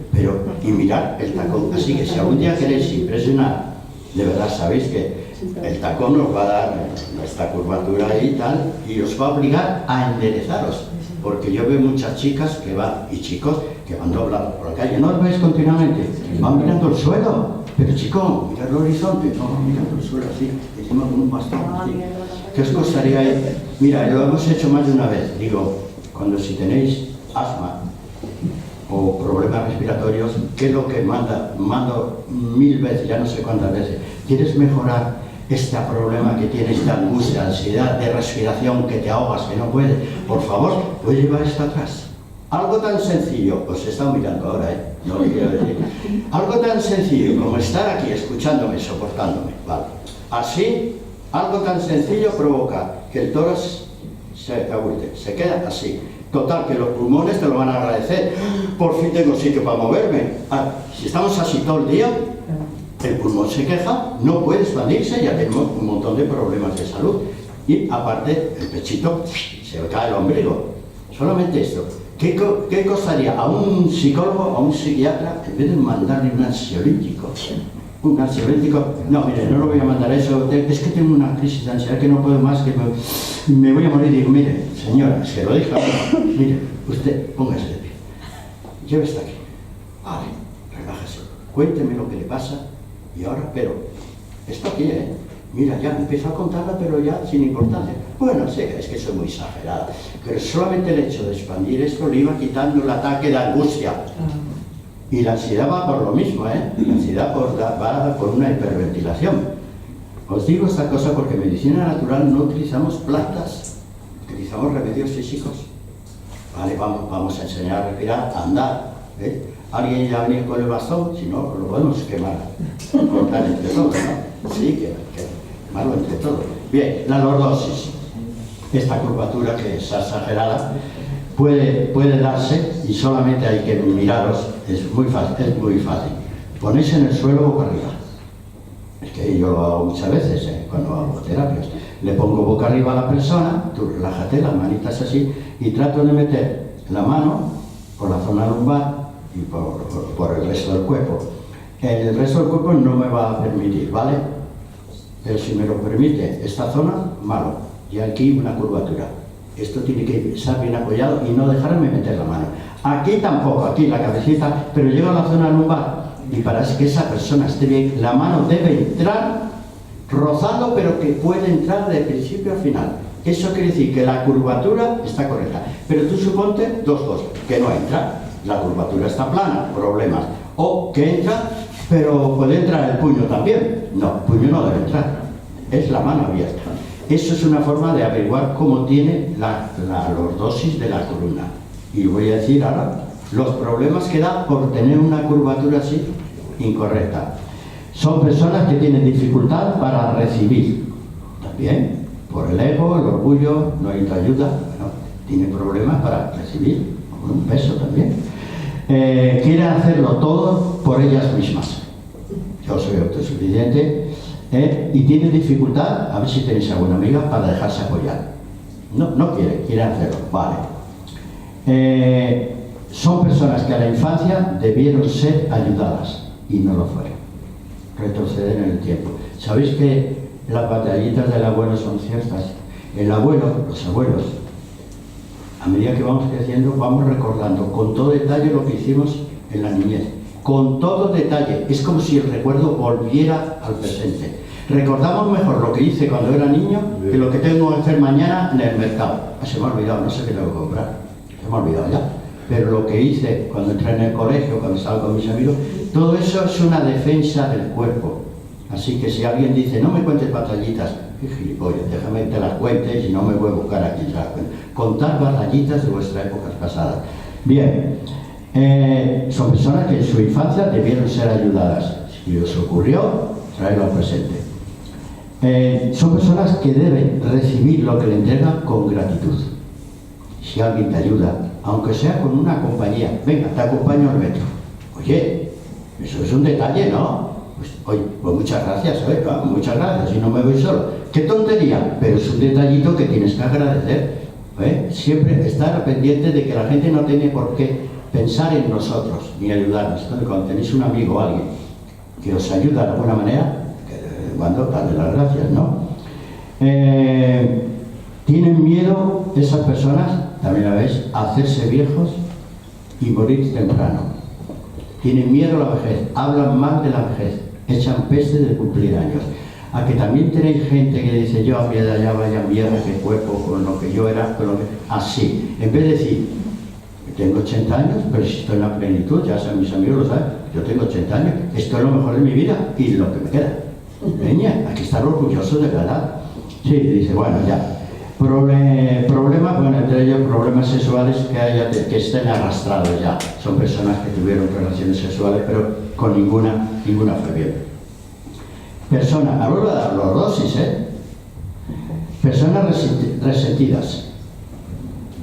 y mirad el tacón. Así que si algún día queréis impresionar, de verdad sabéis que el tacón os va a dar esta curvatura ahí y tal, y os va a obligar a enderezaros, porque yo veo muchas chicas que van, y chicos que van doblados por la calle, ¿no os veis continuamente? Van mirando el suelo, pero chico, mirad el horizonte, no, mirando el suelo así, encima con un bastón así. ¿Qué os costaría ahí? Mira, lo hemos hecho más de una vez, digo, cuando si tenéis asma o problemas respiratorios, ¿qué es lo que mando 1000 veces, ya no sé cuántas veces? ¿Quieres mejorar este problema que tienes, esta angustia, ansiedad de respiración, que te ahogas, que no puedes? Por favor, puedes llevar esto atrás. Algo tan sencillo, os he estado mirando ahora, no lo quiero decir. Algo tan sencillo como estar aquí escuchándome, soportándome, ¿vale? Así, algo tan sencillo provoca que el tórax se agulte, se queda así. Total, que los pulmones te lo van a agradecer. Por fin tengo sitio para moverme. Si estamos así todo el día, el pulmón se queja, no puede expandirse, ya tenemos un montón de problemas de salud. Y aparte, el pechito, se cae el ombligo. Solamente esto. ¿Qué costaría a un psicólogo, a un psiquiatra, en vez de mandarle un ansiolítico? Un ansiolítico, no, mire, no lo voy a mandar eso, es que tengo una crisis de ansiedad que no puedo más, que me voy a morir. Digo, mire, señora, se lo dije, mire, usted, póngase de pie, lleve hasta aquí, vale, relájese, cuénteme lo que le pasa, y ahora, pero, esto aquí, mira, ya empiezo a contarla, pero ya sin importancia. Bueno, sí, es que soy muy exagerada, pero solamente el hecho de expandir esto le iba quitando el ataque de angustia. Y la ansiedad va por lo mismo, La ansiedad va por una hiperventilación. Os digo esta cosa porque en medicina natural no utilizamos plantas, utilizamos remedios físicos. Vale, vamos a enseñar a respirar, a andar. Alguien ya ha venido con el bastón, si no, lo podemos quemar, cortar entre todos, ¿no? Sí, que quemarlo entre todos. Bien, la lordosis, esta curvatura que es exagerada, puede darse y solamente hay que miraros, es muy fácil. Ponéis en el suelo boca arriba. Es que yo lo hago muchas veces cuando hago terapias. Le pongo boca arriba a la persona, tú relájate, las manitas así, y trato de meter la mano por la zona lumbar y por el resto del cuerpo. El resto del cuerpo no me va a permitir, ¿vale? Pero si me lo permite esta zona, malo. Y aquí una curvatura. Esto tiene que estar bien apoyado y no dejarme meter la mano. Aquí tampoco, aquí la cabecita, pero llega a la zona lumbar. Y para que esa persona esté bien, la mano debe entrar rozando, pero que puede entrar de principio a final. Eso quiere decir que la curvatura está correcta. Pero tú suponte dos cosas, que no entra, la curvatura está plana, problemas. O que entra, pero puede entrar el puño también. No, el puño no debe entrar, es la mano abierta. Eso es una forma de averiguar cómo tiene la lordosis de la columna. Y voy a decir ahora los problemas que da por tener una curvatura así incorrecta. Son personas que tienen dificultad para recibir. También, por el ego, el orgullo, no hay ayuda, bueno, tiene problemas para recibir, con un peso también. Quieren hacerlo todo por ellas mismas. Yo soy autosuficiente. Y tiene dificultad, a ver si tenéis alguna amiga, para dejarse apoyar. No quiere hacerlo, vale. Son personas que a la infancia debieron ser ayudadas y no lo fueron. Retroceder en el tiempo. ¿Sabéis que las batallitas del abuelo son ciertas? El abuelo, los abuelos, a medida que vamos creciendo, vamos recordando con todo detalle lo que hicimos en la niñez. Con todo detalle. Es como si el recuerdo volviera al presente. Recordamos mejor lo que hice cuando era niño que lo que tengo que hacer mañana en el mercado. Se me ha olvidado, no sé qué tengo que comprar. Se me ha olvidado ya. Pero lo que hice cuando entré en el colegio, cuando estaba con mis amigos, todo eso es una defensa del cuerpo. Así que si alguien dice, no me cuentes batallitas, qué gilipollas, déjame que te las cuentes y no me voy a buscar aquí. Contar batallitas de vuestras épocas pasadas. Bien, son personas que en su infancia debieron ser ayudadas. Si os ocurrió, traerlo al presente. Son personas que deben recibir lo que le entregan con gratitud. Si alguien te ayuda, aunque sea con una compañía, venga, te acompaño al metro. Oye, eso es un detalle, ¿no? Pues, oye, pues muchas gracias, muchas gracias, si no me voy solo. ¡Qué tontería! Pero es un detallito que tienes que agradecer. Siempre estar pendiente de que la gente no tiene por qué pensar en nosotros ni ayudarnos. Entonces, cuando tenéis un amigo o alguien que os ayuda de alguna manera, cuando darle las gracias, ¿no? Tienen miedo esas personas, también la veis, a hacerse viejos y morir temprano. Tienen miedo a la vejez, hablan mal de la vejez, echan peste de cumplir años. A que también tenéis gente que dice, yo a mi edad ya vaya viejo, que cuerpo, con lo que yo era, con lo que... Así, en vez de decir, tengo 80 años, pero si estoy en la plenitud, ya saben, mis amigos lo saben, yo tengo 80 años, esto es lo mejor de mi vida y lo que me queda. Peña, hay que estar orgulloso de la edad. Sí, dice, bueno, ya. Problemas, bueno, entre ellos problemas sexuales que estén arrastrados ya. Son personas que tuvieron relaciones sexuales, pero con ninguna fue bien. Personas, hablo de la lordosis, Personas resentidas.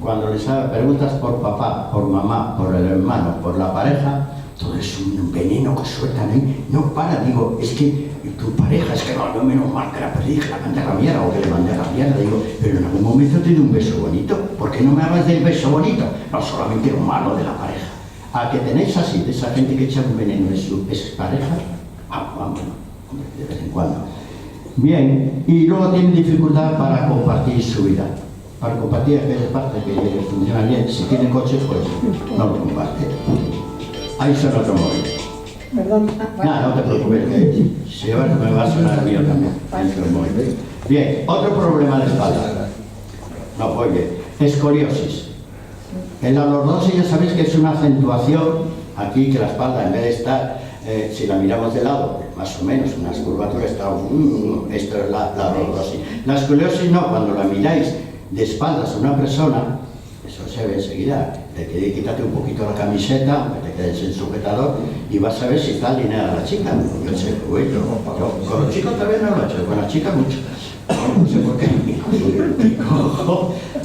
Cuando les preguntas por papá, por mamá, por el hermano, por la pareja, todo es un veneno que sueltan ahí. No para, digo, es que tu pareja, es que no, menos mal que la perdí, que la mandé a la mierda o que le mandé a la mierda. Digo, pero en algún momento te doy un beso bonito. ¿Por qué no me hablas del beso bonito? No solamente lo malo de la pareja. A que tenéis así, de esa gente que echa un veneno en su pareja, vamos, de vez en cuando. Bien, y luego tienen dificultad para compartir su vida. Para compartir aquella parte que les funciona bien. Si tienen coche, pues no lo comparte. Ahí suena otro móvil. Perdón. No te preocupes, que si me va a sonar el mío también. Bien, otro problema de espalda. No, pues bien, escoliosis. En la lordosis ya sabéis que es una acentuación aquí, que la espalda en vez de estar, si la miramos de lado, más o menos, unas curvaturas, esto es la lordosis. La escoliosis no, cuando la miráis de espaldas a una persona, eso se ve enseguida. Quítate un poquito la camiseta, aunque te quedes en sujetador, y vas a ver si está alineada la chica. Yo sé, yo con los chicos todavía no lo he hecho, con las chicas mucho. No sé por qué.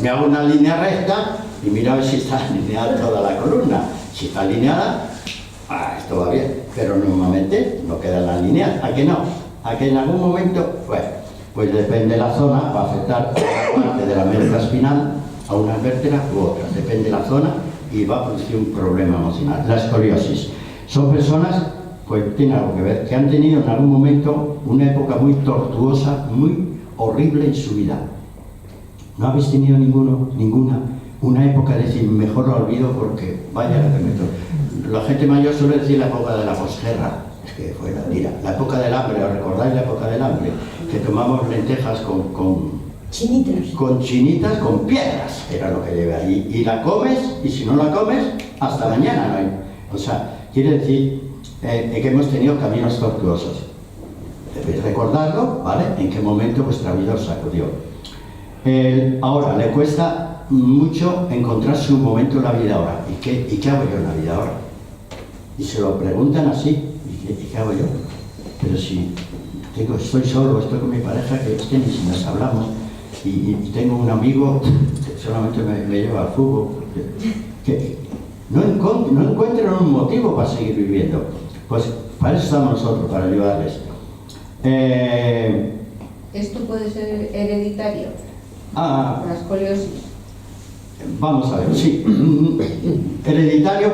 Me hago una línea recta y mira a ver si está alineada toda la columna. Si está alineada, esto va bien. Pero normalmente no queda en la línea. ¿A que no? ¿A que en algún momento? Pues depende de la zona, va a afectar una parte de la médula espinal a unas vértebras u otras, depende de la zona y va a producir un problema emocional. La escoliosis. Son personas, pues tiene algo que ver, que han tenido en algún momento una época muy tortuosa, muy horrible en su vida. ¿No habéis tenido una época de decir, mejor lo olvido porque vaya la que meto? La gente mayor suele decir la época de la posguerra, es que fue la época del hambre, ¿os recordáis la época del hambre? Que tomamos lentejas con chinitas, con piedras, era lo que lleva allí. Y la comes, y si no la comes, hasta mañana no hay. O sea, quiere decir que hemos tenido caminos tortuosos. Debéis recordarlo, ¿vale? En qué momento vuestra vida os sacudió. Ahora, le cuesta mucho encontrarse un momento en la vida ahora. ¿Y qué hago yo en la vida ahora? Y se lo preguntan así. ¿Y qué hago yo? Pero si estoy solo, estoy con mi pareja, que es que ni si nos hablamos. Y tengo un amigo que solamente me lleva al fútbol, que no encuentran un motivo para seguir viviendo. Pues para eso estamos nosotros, para ayudarles. ¿Esto puede ser hereditario? La escoliosis. Vamos a ver, sí. Hereditario,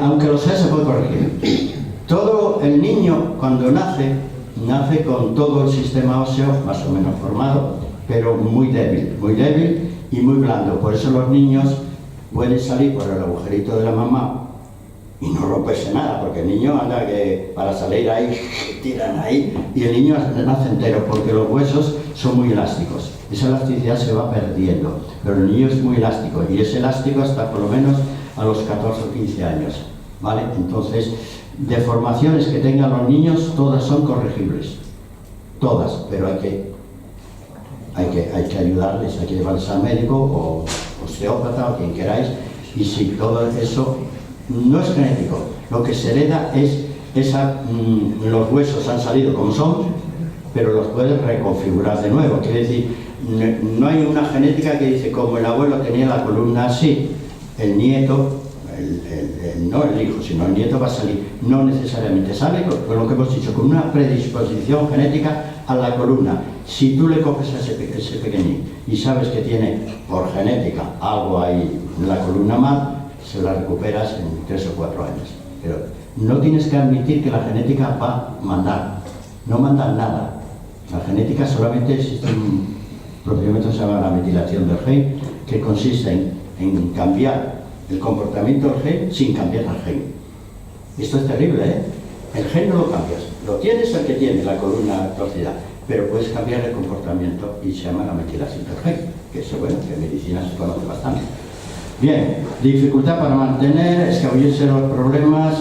aunque lo sea, se puede corregir. Todo el niño, cuando nace con todo el sistema óseo más o menos formado, pero muy débil y muy blando. Por eso los niños pueden salir por el agujerito de la mamá y no romperse nada, porque el niño anda que para salir ahí, tiran ahí, y el niño nace entero, porque los huesos son muy elásticos. Esa elasticidad se va perdiendo, pero el niño es muy elástico, y es elástico hasta por lo menos a los 14 o 15 años, ¿vale? Entonces, deformaciones que tengan los niños, todas son corregibles, todas, pero hay que ayudarles, hay que llevarles al médico o osteópata o quien queráis, y si todo eso no es genético, lo que se hereda es los huesos han salido como son, pero los puedes reconfigurar de nuevo. Quiere decir, no hay una genética que dice como el abuelo tenía la columna así, el nieto, no el hijo, sino el nieto va a salir. No necesariamente sale, con lo que hemos dicho, con una predisposición genética a la columna. Si tú le coges a ese pequeñín y sabes que tiene por genética algo ahí en la columna mal, se la recuperas en 3 o 4 años. Pero no tienes que admitir que la genética va a mandar. No manda nada. La genética solamente existe un procedimiento que se llama la metilación del gen, que consiste en cambiar el comportamiento del gen sin cambiar el gen. Esto es terrible, ¿eh? El gen no lo cambias. Lo tienes el que tiene la columna torcida, pero puedes cambiar el comportamiento y se llama la metilación del gen, que eso, bueno, que en medicina se conoce bastante. Bien, dificultad para mantener, escabullirse los problemas,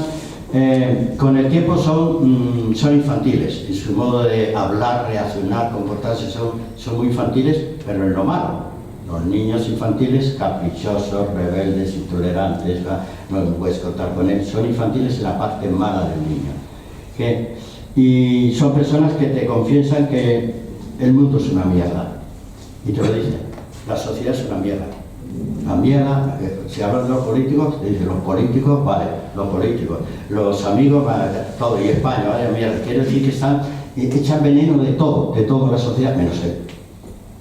con el tiempo son infantiles, en su modo de hablar, reaccionar, comportarse, son muy infantiles, pero en lo malo. Los niños infantiles, caprichosos, rebeldes, intolerantes, no puedes contar con él, son infantiles en la parte mala del niño. Y son personas que te confiesan que el mundo es una mierda, y te lo dicen, la sociedad es una mierda. La mierda, si hablan de los políticos, te dicen los políticos, vale, los políticos, los amigos, vale, todo, y España, vale, mierda. Quiere decir que echan veneno de toda la sociedad, menos él.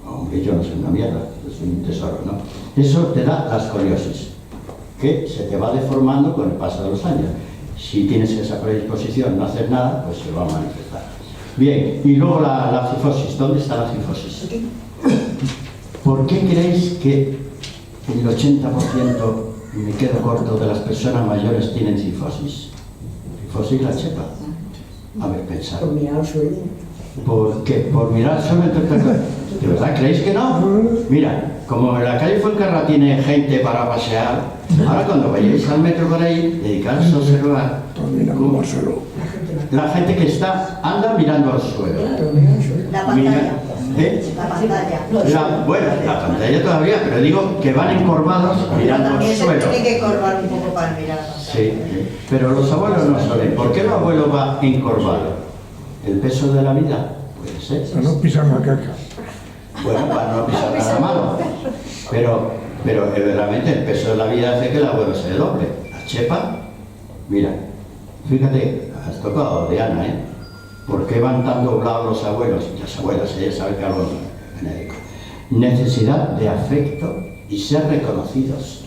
Hombre, yo no soy una mierda, soy un tesoro, ¿no? Eso te da la escoliosis, que se te va deformando con el paso de los años. Si tienes esa predisposición, no hacer nada, pues se va a manifestar. Bien, y luego la cifosis. ¿Dónde está la cifosis? ¿Por qué creéis que el 80%, me quedo corto, de las personas mayores tienen cifosis? Cifosis la chepa. A ver, pensad. Por mirar al suelo. ¿Por qué? ¿Por mirar solamente? ¿De verdad creéis que no? Mira, como en la calle Fuencarra tiene gente para pasear, ahora cuando vayáis al metro por ahí, dedicaros a observar cómo la gente que anda mirando al suelo. Claro, mira al suelo. La pantalla. La pantalla. bueno, la pantalla todavía, pero digo que van encorvados mirando al También se suelo. tiene que corvar un poco para mirar la pantalla. Sí, pero los abuelos no suelen. ¿Por qué el abuelo va encorvado? ¿El peso de la vida? Puede ser. Para no pisar la caca. Bueno, para no pisar la mano. Pero realmente el peso de la vida hace que el abuelo se doble. La chepa, mira, fíjate, has tocado de Ana, ¿eh? ¿Por qué van tan doblados los abuelos? Las abuelas, ella sabe que algo genérico. Necesidad de afecto y ser reconocidos.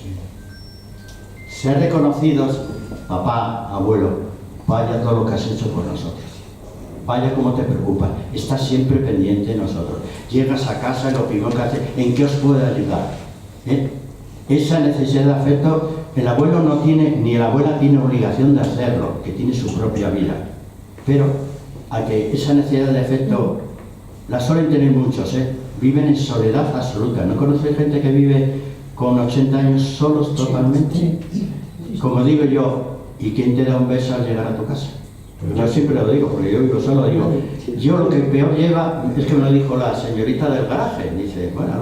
Ser reconocidos, papá, abuelo, vaya todo lo que has hecho por nosotros. Vaya cómo te preocupa, estás siempre pendiente de nosotros. Llegas a casa y lo primero que haces, ¿en qué os puedo ayudar? Esa necesidad de afecto, el abuelo no tiene, ni la abuela tiene obligación de hacerlo, que tiene su propia vida. Pero a que esa necesidad de afecto la suelen tener muchos, viven en soledad absoluta. ¿No conocéis gente que vive con 80 años solos totalmente? Como digo yo, ¿y quién te da un beso al llegar a tu casa? Yo siempre lo digo, porque yo vivo solo, digo, yo lo que peor lleva, es que me lo dijo la señorita del garaje, dice, bueno,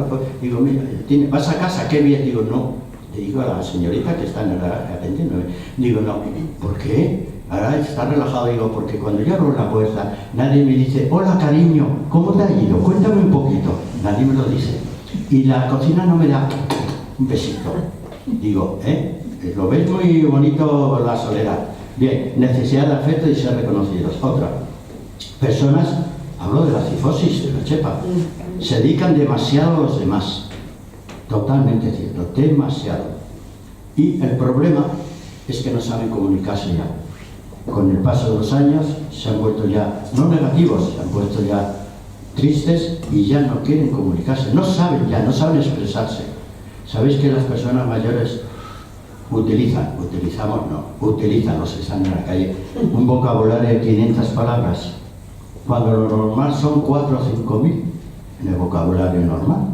digo, mira, ¿vas a casa? Qué bien, digo, no, le digo a la señorita que está en el garaje atendiéndome, digo, no, ¿por qué? Ahora está relajado, digo, porque cuando yo abro la puerta, nadie me dice, hola cariño, ¿cómo te ha ido? Cuéntame un poquito, nadie me lo dice, y la cocina no me da un besito, digo, lo veis muy bonito la soledad. Bien, necesidad de afecto y ser reconocidos. Otra, personas, hablo de la cifosis, de la chepa, se dedican demasiado a los demás. Totalmente cierto, demasiado. Y el problema es que no saben comunicarse ya. Con el paso de los años se han vuelto ya, no negativos, se han vuelto ya tristes y ya no quieren comunicarse, no saben expresarse. ¿Sabéis que las personas mayores utilizan los que están en la calle, un vocabulario de 500 palabras, cuando lo normal son 4 o 5.000 en el vocabulario normal?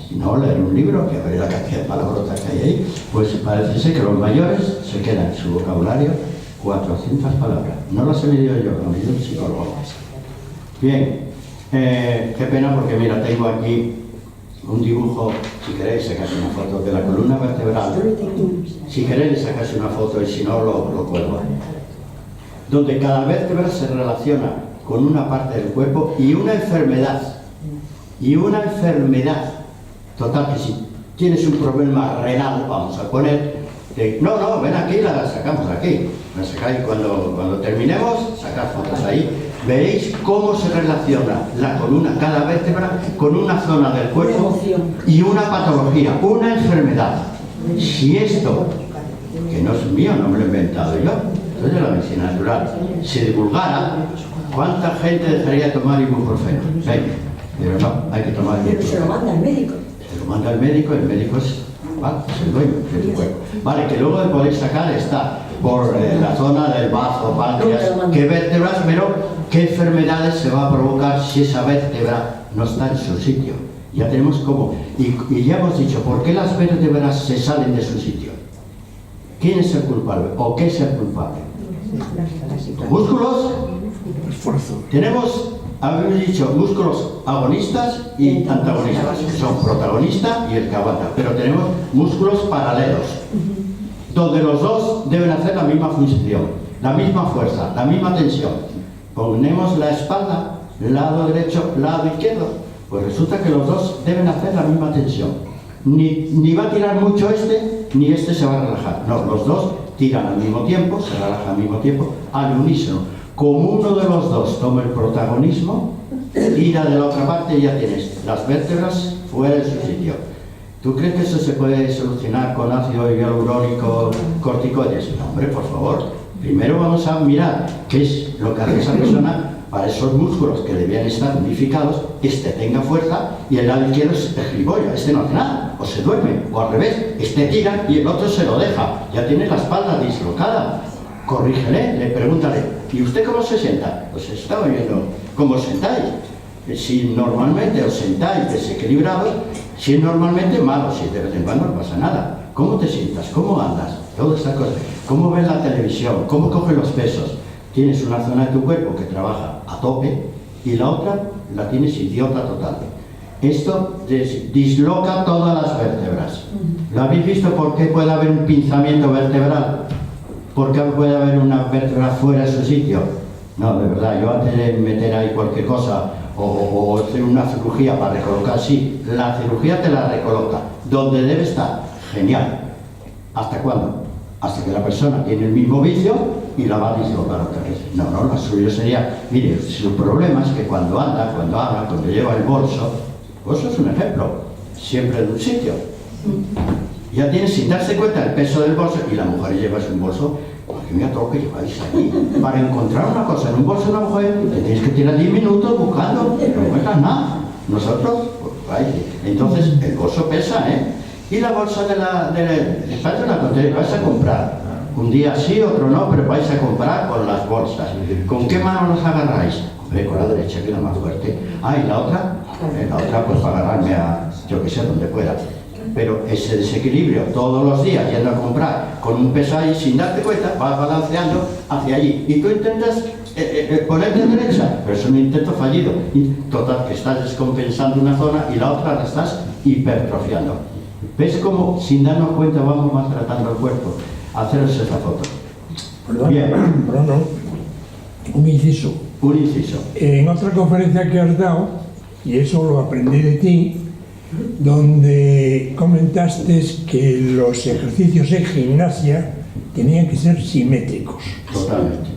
Si no, leer un libro, que ver la cantidad de palabrotas que hay ahí, pues parece ser que los mayores se quedan en su vocabulario 400 palabras. No las he leído yo, lo he leído el psicólogo. Bien, qué pena porque mira, tengo aquí un dibujo, si queréis sacáis una foto de la columna vertebral. Si queréis sacáis una foto y si no lo cuelgo. Donde cada vértebra se relaciona con una parte del cuerpo y una enfermedad. Y una enfermedad. Total, que si tienes un problema renal, vamos a poner, no, ven aquí, la sacamos aquí. La sacáis cuando terminemos, sacad fotos ahí. Veréis cómo se relaciona la columna, cada vértebra, con una zona del cuerpo y una patología, una enfermedad. Si esto, que no es mío, no me lo he inventado yo, soy de la medicina natural, se divulgara, ¿cuánta gente dejaría de tomar ibuprofeno? Pero no, hay que tomar ibuprofeno. Pero se lo manda el médico. Se lo manda el médico es el dueño de tu cuerpo. Vale, que luego de poder sacar está por la zona del bazo, páncreas, qué vértebras, pero qué enfermedades se va a provocar si esa vértebra no está en su sitio. Ya tenemos cómo. Y ya hemos dicho, ¿por qué las vértebras se salen de su sitio? ¿Quién es el culpable? ¿O qué es el culpable? ¿Los músculos? Esfuerzo. Tenemos, habéis dicho, músculos agonistas y antagonistas, que son protagonista y el que aguanta, pero tenemos músculos paralelos, donde los dos deben hacer la misma función, la misma fuerza, la misma tensión. Ponemos la espalda, lado derecho, lado izquierdo, pues resulta que los dos deben hacer la misma tensión. Ni va a tirar mucho ni este se va a relajar. No, los dos tiran al mismo tiempo, se relajan al mismo tiempo, al unísono. Como uno de los dos toma el protagonismo, tira de la otra parte y ya tienes las vértebras fuera de su sitio. ¿Tú crees que eso se puede solucionar con ácido hialurónico, corticoides? No, hombre, por favor. Primero vamos a mirar qué es lo que hace esa persona para esos músculos que debían estar unificados, tenga fuerza y el lado izquierdo es gilipollas, no hace nada, o se duerme, o al revés, tira y el otro se lo deja, ya tiene la espalda dislocada. Corrígele, le pregúntale, ¿y usted cómo se sienta? Pues estaba viendo cómo os sentáis. Si normalmente os sentáis desequilibrados, si es normalmente malo, si de vez en cuando no pasa nada. ¿Cómo te sientas? ¿Cómo andas? Todas estas cosas. ¿Cómo ves la televisión? ¿Cómo coges los pesos? Tienes una zona de tu cuerpo que trabaja a tope y la otra la tienes idiota total. Esto disloca todas las vértebras. ¿Lo habéis visto por qué puede haber un pinzamiento vertebral? ¿Por qué puede haber una vértebra fuera de su sitio? No, de verdad, yo antes de meter ahí cualquier cosa o hacer una cirugía para recolocar, sí, la cirugía te la recoloca donde debe estar, genial. ¿Hasta cuándo? Hasta que la persona tiene el mismo vicio y la va a dislocar otra vez. No, lo suyo sería, mire, su problema es que cuando anda, cuando habla, cuando lleva el bolso es un ejemplo, siempre de un sitio. Ya tienes, sin darse cuenta, el peso del bolso, y la mujer lleva un bolso, porque mira todo lo que lleváis aquí. Para encontrar una cosa en un bolso de una mujer, te tienes que tirar 10 minutos buscando, no encuentras nada. Nosotros, pues, entonces el bolso pesa, Y la bolsa de la vais a comprar. Un día sí, otro no, pero vais a comprar con las bolsas. ¿Con qué mano las agarráis? Hombre, con la derecha, que es la más fuerte. ¿Y la otra? La otra, pues para agarrarme a, yo que sé, donde pueda. Pero ese desequilibrio, todos los días yendo a comprar con un peso ahí sin darte cuenta, vas balanceando hacia allí. Y tú intentas ponerte derecha, pero es un intento fallido. Y total, que estás descompensando una zona y la otra la estás hipertrofiando. ¿Ves cómo, sin darnos cuenta, vamos maltratando el cuerpo? Haceros esta foto. Perdón, Bien. Bruno, un inciso. Un inciso. En otra conferencia que has dado, y eso lo aprendí de ti, donde comentaste que los ejercicios en gimnasia tenían que ser simétricos. Totalmente.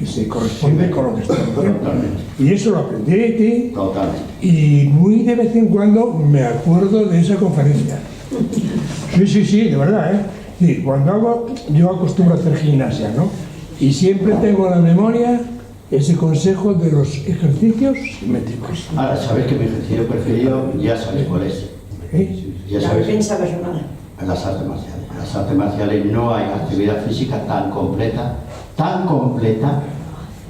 que se corresponde con lo que está diciendo. Totalmente. Y eso lo aprendí de ti Totalmente. y muy de vez en cuando me acuerdo de esa conferencia. Sí, de verdad, ¿eh? Sí, yo acostumbro a hacer gimnasia, ¿no? Y siempre tengo en la memoria ese consejo de los ejercicios simétricos. Ahora, sabéis que mi ejercicio preferido, ya sabéis cuál es. ¿Eh? Ya La sabéis, defensa personal. en las artes marciales. En las artes marciales no hay actividad física tan completa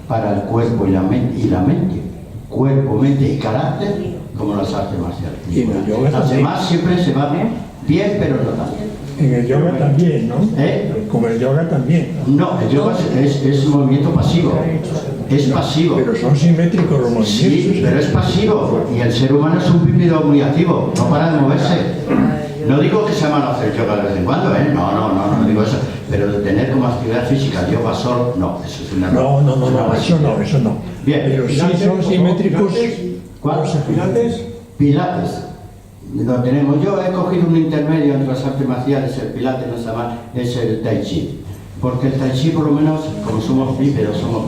para el cuerpo y la mente. Cuerpo, mente y carácter como las artes marciales. Y en el yoga Las también. demás siempre se van bien, pero no tan bien. En el yoga también, ¿no? ¿Eh? Como el yoga también. No, el yoga es movimiento pasivo. Es pasivo. Pero son simétricos los movimientos. Sí, pero es pasivo. Y el ser humano es un bípedo muy activo. No para de moverse. No digo que sea malo hacer yoga de vez en cuando, ¿eh? No digo eso. Pero de tener como actividad física yoga solo, no. Eso es una... Eso no. Bien. Pero sí son simétricos. ¿Cuál? los ejercicios. Pilates. Lo tenemos. Yo he cogido un intermedio entre las artes marciales, el pilates no está mal, es el tai chi. Porque el tai chi, por lo menos, como somos bípedos, ¿no?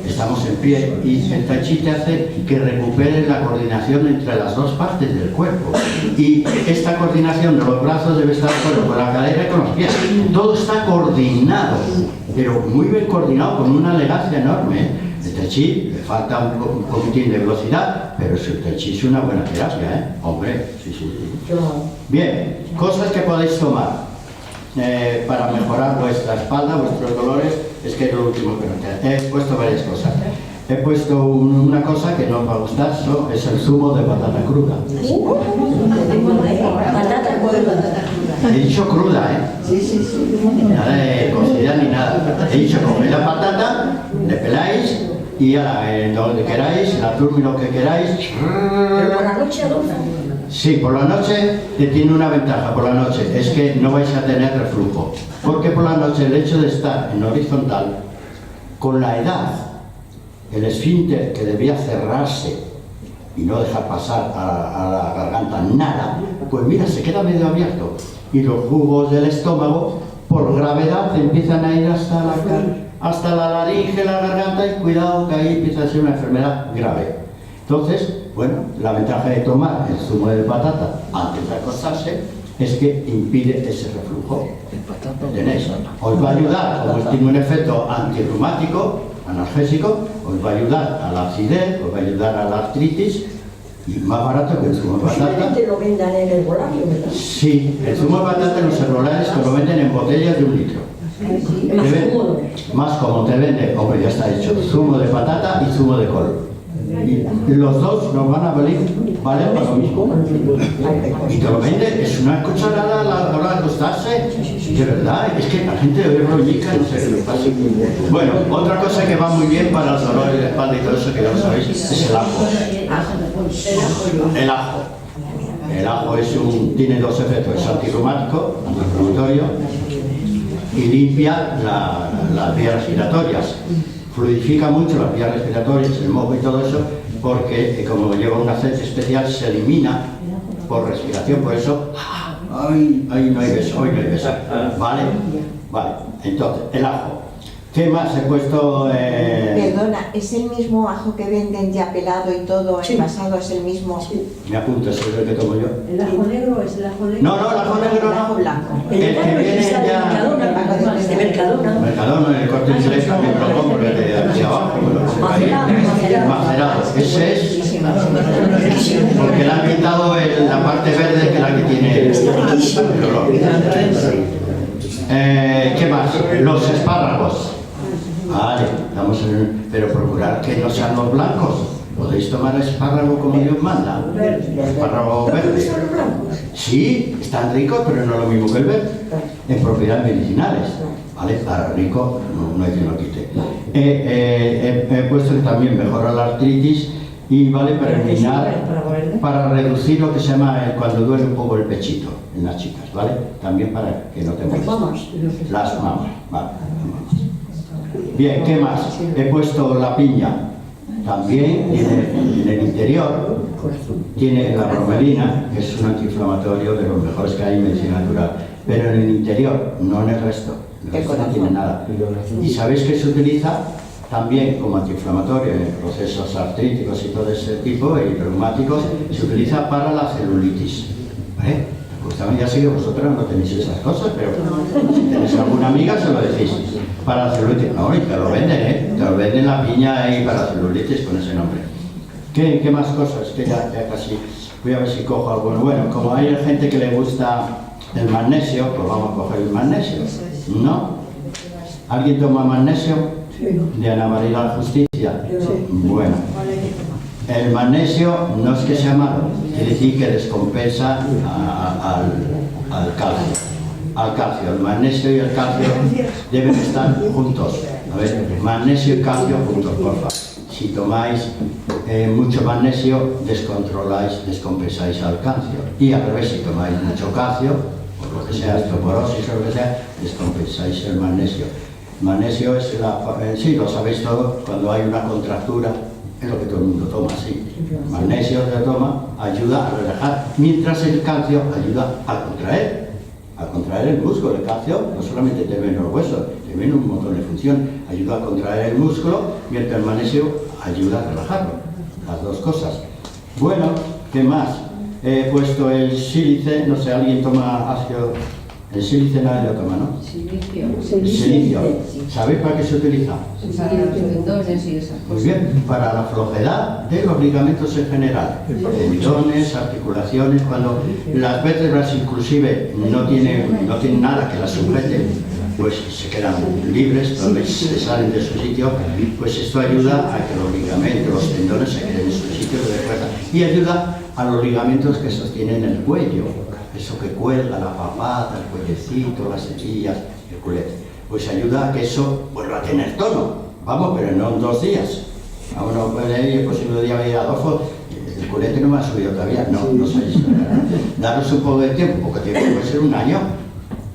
Estamos en pie y el tai chi te hace que recuperes la coordinación entre las dos partes del cuerpo. Y esta coordinación de los brazos debe estar con la cadera y con los pies. Todo está coordinado, pero muy bien coordinado, con una elegancia enorme, ¿eh? El Tai Chi le falta un poquitín de velocidad, pero el Tai Chi es una buena terapia, ¿eh? Hombre, sí. Bien, cosas que podéis tomar para mejorar vuestra espalda, vuestros dolores, es que es lo último que nos queda. He puesto varias cosas. He puesto una cosa que no os va a gustar, es el zumo de batata cruda. Patata cruda. He dicho cruda, ¿eh? Sí. Nada de cocida ni nada. He dicho coged la patata, le peláis y donde queráis, la turmi lo que queráis. Pero por la noche, Adolfo. Sí, por la noche tiene una ventaja, por la noche, es que no vais a tener reflujo. Porque por la noche el hecho de estar en horizontal, con la edad, el esfínter que debía cerrarse y no dejar pasar a la garganta nada, pues mira, se queda medio abierto. Y los jugos del estómago, por gravedad, empiezan a ir hasta la laringe, la garganta, y cuidado que ahí empieza a ser una enfermedad grave. Entonces, bueno, la ventaja de tomar el zumo de patata antes de acostarse es que impide ese reflujo. ¿Tenéis? Os va a ayudar, como tiene un efecto antirreumático, analgésico, os va a ayudar a la acidez, os va a ayudar a la artritis, y más barato que el zumo de patata. Posiblemente lo vendan en el volario, ¿verdad? Sí, el zumo de patata en los herbolares que lo venden en botellas de 1 litro. Más cómodo. Más como te vende, hombre, ya está hecho, zumo de patata y zumo de col. Y los dos nos van a valer para lo mismo. Y te lo vende, es una cucharada a la hora de acostarse. De verdad, es que la gente de rollica, no sé qué le pasa. Bueno, otra cosa que va muy bien para el dolor de la espalda y todo eso, que ya lo sabéis, es el ajo. El ajo. El ajo tiene dos efectos, es antirreumático, antiinflamatorio, y limpia las vías respiratorias. Fluidifica mucho las vías respiratorias, el moco y todo eso, porque como lleva un aceite especial se elimina por respiración, por eso, ay, no hay beso, hoy no hay beso. ¿Vale? Entonces, el ajo. ¿Qué más he puesto? Perdona, ¿es el mismo ajo que venden ya pelado y todo Sí. envasado? ¿Es el mismo? Me apunto, ese es el que tomo yo. ¿El ajo negro es el ajo negro? No, el ajo negro El ajo no. blanco. El El que de viene está de ya... Mercadona, de Mercadona. Mercadona, en el Corte Inglés también me lo compro, de aquí abajo, me lo compro ahí. Macerado. Ese es porque le han quitado la parte verde que es la que tiene el olor. ¿Qué más? Los espárragos. Vale, pero procurar que no sean los blancos. Podéis tomar espárrago como Dios manda. Espárrago verde. Sí, están ricos, pero no lo mismo que el verde. En propiedades medicinales. ¿Vale? Para rico no hay quien lo quite. He puesto que también mejora la artritis y vale para eliminar, para reducir lo que se llama cuando duele un poco el pechito en las chicas, ¿vale? También para que no te molestes. Las mamas, vale, las mamas. Bien, ¿qué más? He puesto la piña. También en el interior tiene la bromelina, que es un antiinflamatorio de los mejores que hay en medicina natural, pero en el interior, no en el resto. el resto no tiene nada. Y sabéis que se utiliza también como antiinflamatorio en procesos artríticos y todo ese tipo, y reumáticos, se utiliza para la celulitis. ¿Vale? Pues también ya sé que vosotros no tenéis esas cosas, pero si tenéis alguna amiga se lo decís. Para la celulitis, no, y te lo venden, te lo venden la piña ahí para la celulitis con ese nombre. ¿Qué más cosas? Que ya casi, voy a ver si cojo alguno. Bueno, como hay gente que le gusta el magnesio, pues vamos a coger el magnesio, ¿no? ¿Alguien toma magnesio? De Ana María la Justicia. Bueno, el magnesio no es que sea malo, quiere decir que descompensa al calcio. El magnesio y el calcio deben estar juntos. A ver, magnesio y calcio juntos, por favor. Si tomáis mucho magnesio, descompensáis al calcio. Y al revés, si tomáis mucho calcio, por lo que sea, osteoporosis o lo que sea, descompensáis el magnesio. Magnesio es sí, lo sabéis todo, cuando hay una contractura, es lo que todo el mundo toma, sí. Magnesio se toma, ayuda a relajar, mientras el calcio ayuda a contraer el músculo. El calcio no solamente te ven los huesos, te ven un montón de funciones, ayuda a contraer el músculo, mientras el magnesio ayuda a relajarlo. Las dos cosas. Bueno, ¿qué más? He puesto el sílice, no sé, ¿alguien toma ácido? El sílice nadie lo toma, ¿no? El silicio. ¿Sabéis para qué se utiliza? Para los tendones y esas Muy cosas. bien, para la flojedad de los ligamentos en general. Tendones, articulaciones, cuando las vértebras inclusive no tienen nada que las sujete, pues se quedan libres, donde se salen de su sitio, pues esto ayuda a que los ligamentos, los tendones se queden en su sitio de fuerza. Y ayuda a los ligamentos que sostienen el cuello. Eso que cuelga, la papada, el cuellecito, las sencillas, el culete. Pues ayuda a que eso vuelva a tener tono. Vamos, pero no en 2 días. A uno puede ir el próximo día a ir a Adolfo, el culete no me ha subido todavía. No sé. Daros un poco de tiempo, porque tiempo puede ser 1 año.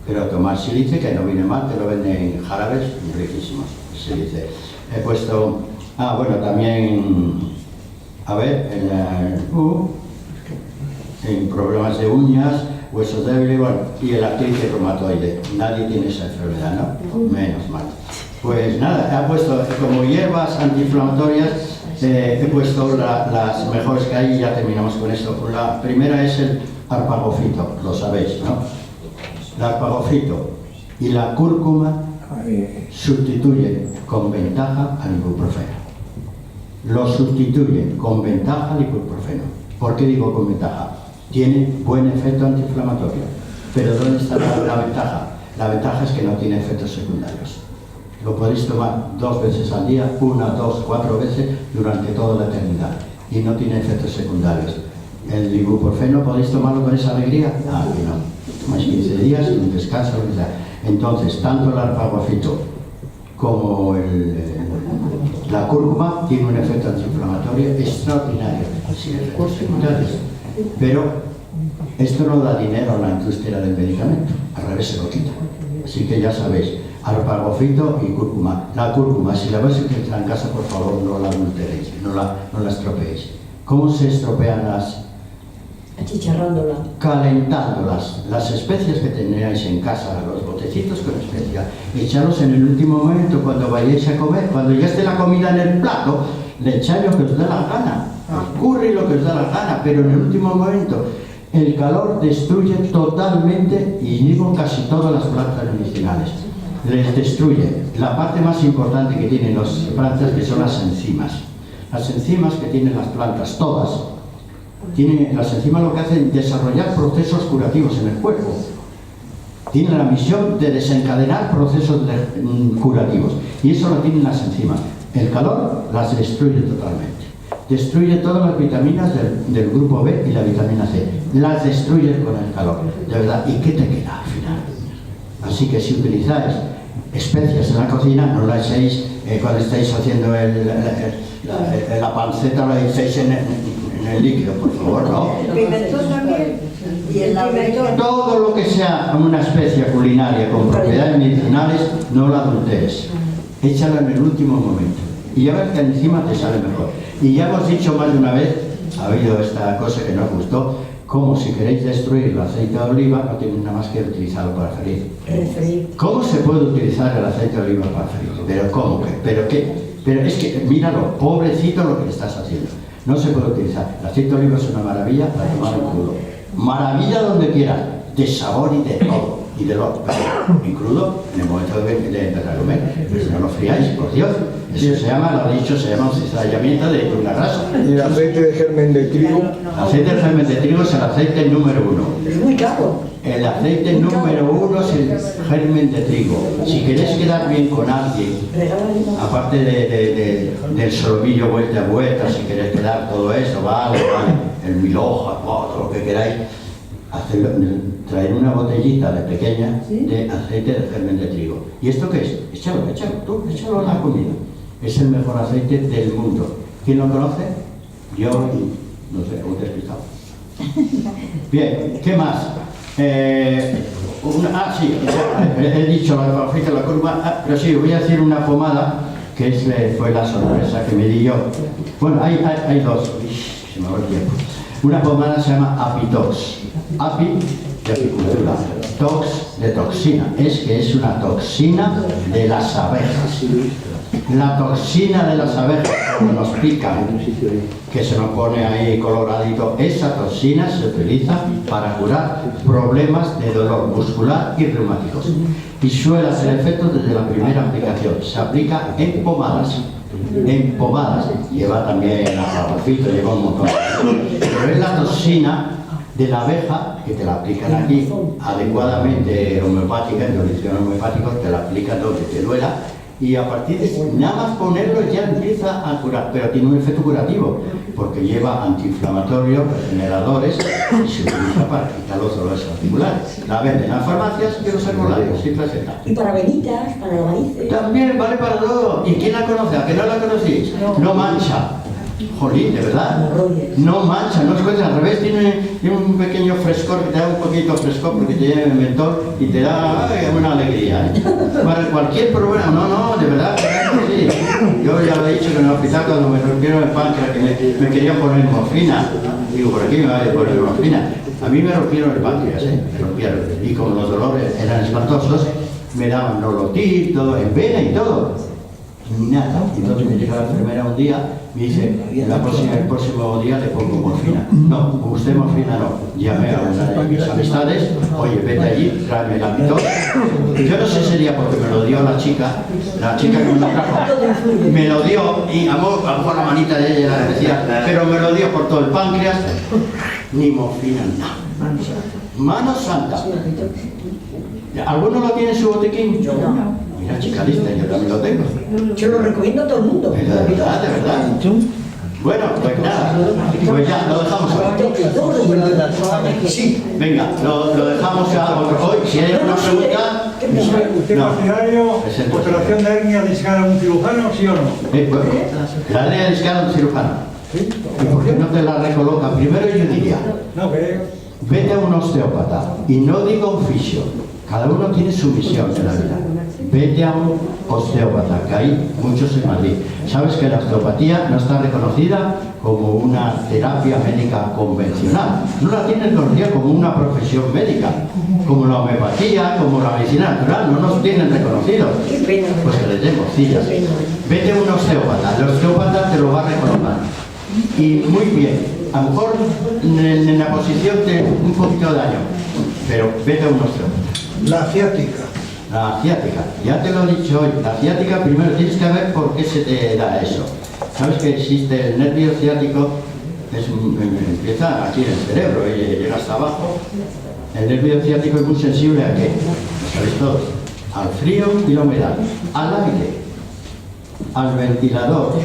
Pero tomar sílice, que no viene mal, te lo venden en jarabes riquísimos. Sílice. He puesto, bueno, también, a ver, en problemas de uñas, huesos débiles, bueno, y el artritis reumatoide. Nadie tiene esa enfermedad, ¿no? Menos mal. Pues nada, he puesto como hierbas antiinflamatorias, he puesto las mejores que hay y ya terminamos con esto. La primera es el arpagofito, lo sabéis, ¿no? El arpagofito y la cúrcuma sustituyen con ventaja al ibuprofeno. Lo sustituyen con ventaja al ibuprofeno. ¿Por qué digo con ventaja? Tiene buen efecto antiinflamatorio. Pero ¿dónde está la ventaja? La ventaja es que no tiene efectos secundarios. Lo podéis tomar 2 veces al día, 1, 2, 4 veces durante toda la eternidad. Y no tiene efectos secundarios. ¿El ibuprofeno podéis tomarlo con esa alegría? Que no. Tomáis 15 días y un descanso, lo que sea. Entonces, tanto el arpagofito como la cúrcuma tiene un efecto antiinflamatorio extraordinario, sin efectos secundarios. Pero esto no da dinero a la industria del medicamento, al revés se lo quita. Así que ya sabéis, arpagofito y cúrcuma. La cúrcuma, si la vais a utilizar en casa, por favor, no la adulteréis, no la estropeéis. ¿Cómo se estropean Achicharrándola. calentándolas? Las especias que tenéis en casa, los botecitos con especias, echarlos en el último momento cuando vayáis a comer, cuando ya esté la comida en el plato, le echáis lo que os da la gana, ocurre lo que os da la gana, pero en el último momento. El calor destruye totalmente, y digo casi todas las plantas medicinales. Les destruye la parte más importante que tienen las plantas, que son las enzimas. Las enzimas que tienen las plantas, todas, las enzimas lo que hacen es desarrollar procesos curativos en el cuerpo. Tienen la misión de desencadenar procesos curativos, y eso lo tienen las enzimas. El calor las destruye totalmente. Destruye todas las vitaminas del grupo B y la vitamina C. Las destruye con el calor. De verdad, ¿y qué te queda al final? Así que si utilizáis especias en la cocina, no las echéis cuando estáis haciendo la panceta, la echéis en el líquido, por favor, ¿no? El pimentón también. Y el pimentón. Todo lo que sea una especia culinaria con propiedades medicinales, no la adulteres. Échala en el último momento. Y ya ves que encima te sale mejor. Y ya hemos dicho más de una vez, ha habido esta cosa que nos gustó, como si queréis destruir el aceite de oliva, no tenéis nada más que utilizarlo para freír. ¿Cómo se puede utilizar el aceite de oliva para freír? ¿Pero cómo? ¿Pero qué? Pero es que, míralo, pobrecito lo que le estás haciendo. No se puede utilizar. El aceite de oliva es una maravilla para tomar en crudo. Maravilla donde quieras, de sabor y de todo. Y de lo en crudo, en el momento de empezar a comer. Pero si no lo fríais, por Dios. Eso se llama, lo he dicho, se llama un cizallamiento de una grasa. Y el aceite de germen de trigo. El aceite de germen de trigo es el aceite número 1. Es muy caro. El aceite número 1 es el germen de trigo. Si queréis quedar bien con alguien, aparte del solomillo vuelta a vuelta, si queréis quedar todo eso, vale, el mil hojas, todo lo que queráis, traer una botellita de pequeña de aceite de germen de trigo. ¿Y esto qué es? Échalo a la comida. Es el mejor aceite del mundo. ¿Quién lo conoce? Yo, no sé, un despistado. Bien, ¿qué más? Sí, he dicho la África, la curva, pero sí, voy a decir una pomada que fue la sorpresa que me di yo. Bueno, hay dos, se me va el tiempo. Una pomada se llama Apitox. Api de apicultura, tox de toxina. Es una toxina de las abejas. La toxina de las abejas, cuando nos pican, que se nos pone ahí coloradito, esa toxina se utiliza para curar problemas de dolor muscular y reumáticos. Y suele hacer efecto desde la primera aplicación. Se aplica en pomadas. Lleva también apaporfito, lleva un montón. Pero es la toxina de la abeja que te la aplican aquí adecuadamente homeopática, en condiciones homeopáticas, te la aplican donde te duela. Y a partir de nada más ponerlo ya empieza a curar, pero tiene un efecto curativo, porque lleva antiinflamatorios, regeneradores y se utiliza para quitar los dolores articulares. La venden en las farmacias y los herbolarios, sin receta. Y para venitas, para narices. También vale para todo. ¿Y quién la conoce? ¿A que no la conocéis? No mancha. Jolín, de verdad. No mancha, no es cosa, al revés, tiene un pequeño frescor que te da un poquito frescor porque te llena el mentol y te da una alegría. Para cualquier problema, no, de verdad, sí. Yo ya lo he dicho que en el hospital cuando me rompieron el páncreas, que me querían poner morfina, digo, por aquí me va a poner morfina. A mí me rompieron el páncreas, me rompieron. Y como los dolores eran espantosos, me daban nolotito, en vena y todo. Nada. Entonces me llega la enfermera un día, me dice, el próximo día le pongo morfina. No, usted morfina no. Llamé a una de mis amistades, oye, vete allí, tráeme el Apitox. Yo no sé si sería porque me lo dio la chica que me lo trajo, me lo dio y a la manita de ella la decía, pero me lo dio por todo el páncreas, ni morfina, nada. Mano santa. ¿Alguno lo tiene en su botiquín? No. Mira, chica lista, yo también lo tengo. Yo lo recomiendo a todo el mundo. De verdad. Bueno, pues nada, pues ya, lo dejamos hoy. Sí, venga, lo dejamos ya hoy. Si hay alguna pregunta... ¿Usted partidario operación de hernia discal a un cirujano, sí o no? La hernia discal a un cirujano. ¿Y por qué no te la recolocan? Primero yo diría, vete a un osteópata, y no digo un fisio. Cada uno tiene su misión en la vida. Vete a un osteópata, que hay muchos en Madrid. Sabes que la osteopatía no está reconocida como una terapia médica convencional. No la tienen reconocida como una profesión médica, como la homeopatía, como la medicina natural. No nos tienen reconocidos. Pues que les den costillas. Vete a un osteópata. El osteópata te lo va a reconocer. Y muy bien. A lo mejor en la posición te un poquito de daño, pero vete a un osteópata. La ciática. La ciática, ya te lo he dicho hoy, la ciática primero tienes que ver por qué se te da eso. Sabes que existe el nervio ciático, empieza aquí en el cerebro y llega hasta abajo. El nervio ciático es muy sensible ¿a qué? Lo sabéis todos, al frío y la humedad, al aire, al ventilador,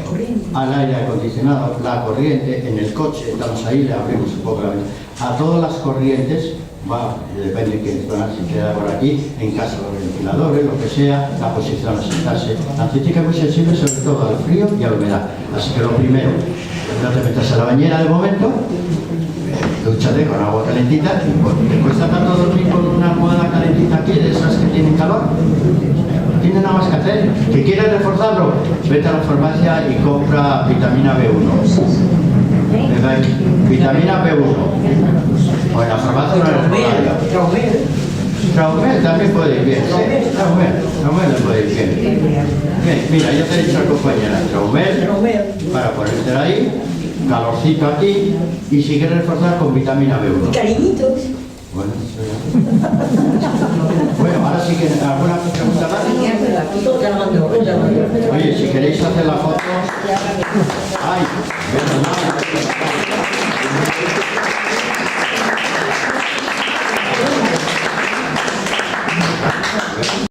al aire acondicionado, la corriente, en el coche, estamos ahí, le abrimos un poco la ventana, a todas las corrientes. Depende de qué zona se queda por aquí, en casa de los ventiladores, lo que sea, la posición a sentarse. La ciática es muy sensible sobre todo al frío y a la humedad. Así que lo primero, no te metas a la bañera de momento, dúchate con agua calentita y te cuesta tanto dormir con una almohada calentita aquí, de esas que tienen calor. No tienes nada más que hacer. ¿Que quieres reforzarlo? Vete a la farmacia y compra vitamina B1. Vitamina B1. O en la farmacia no eres horario. Traumel. Traumel también puede ir bien, sí. Traumel le puede ir bien. Bien, mira, ya te he dicho a compañera, Traumel, para ponértela ahí, calorcito aquí, y si quieres reforzar con vitamina B1. Cariñitos. Bueno, bueno, ahora sí que alguna pregunta más. Otra mando. Oye, si queréis hacer la foto... ¡Ay! Bueno, nada.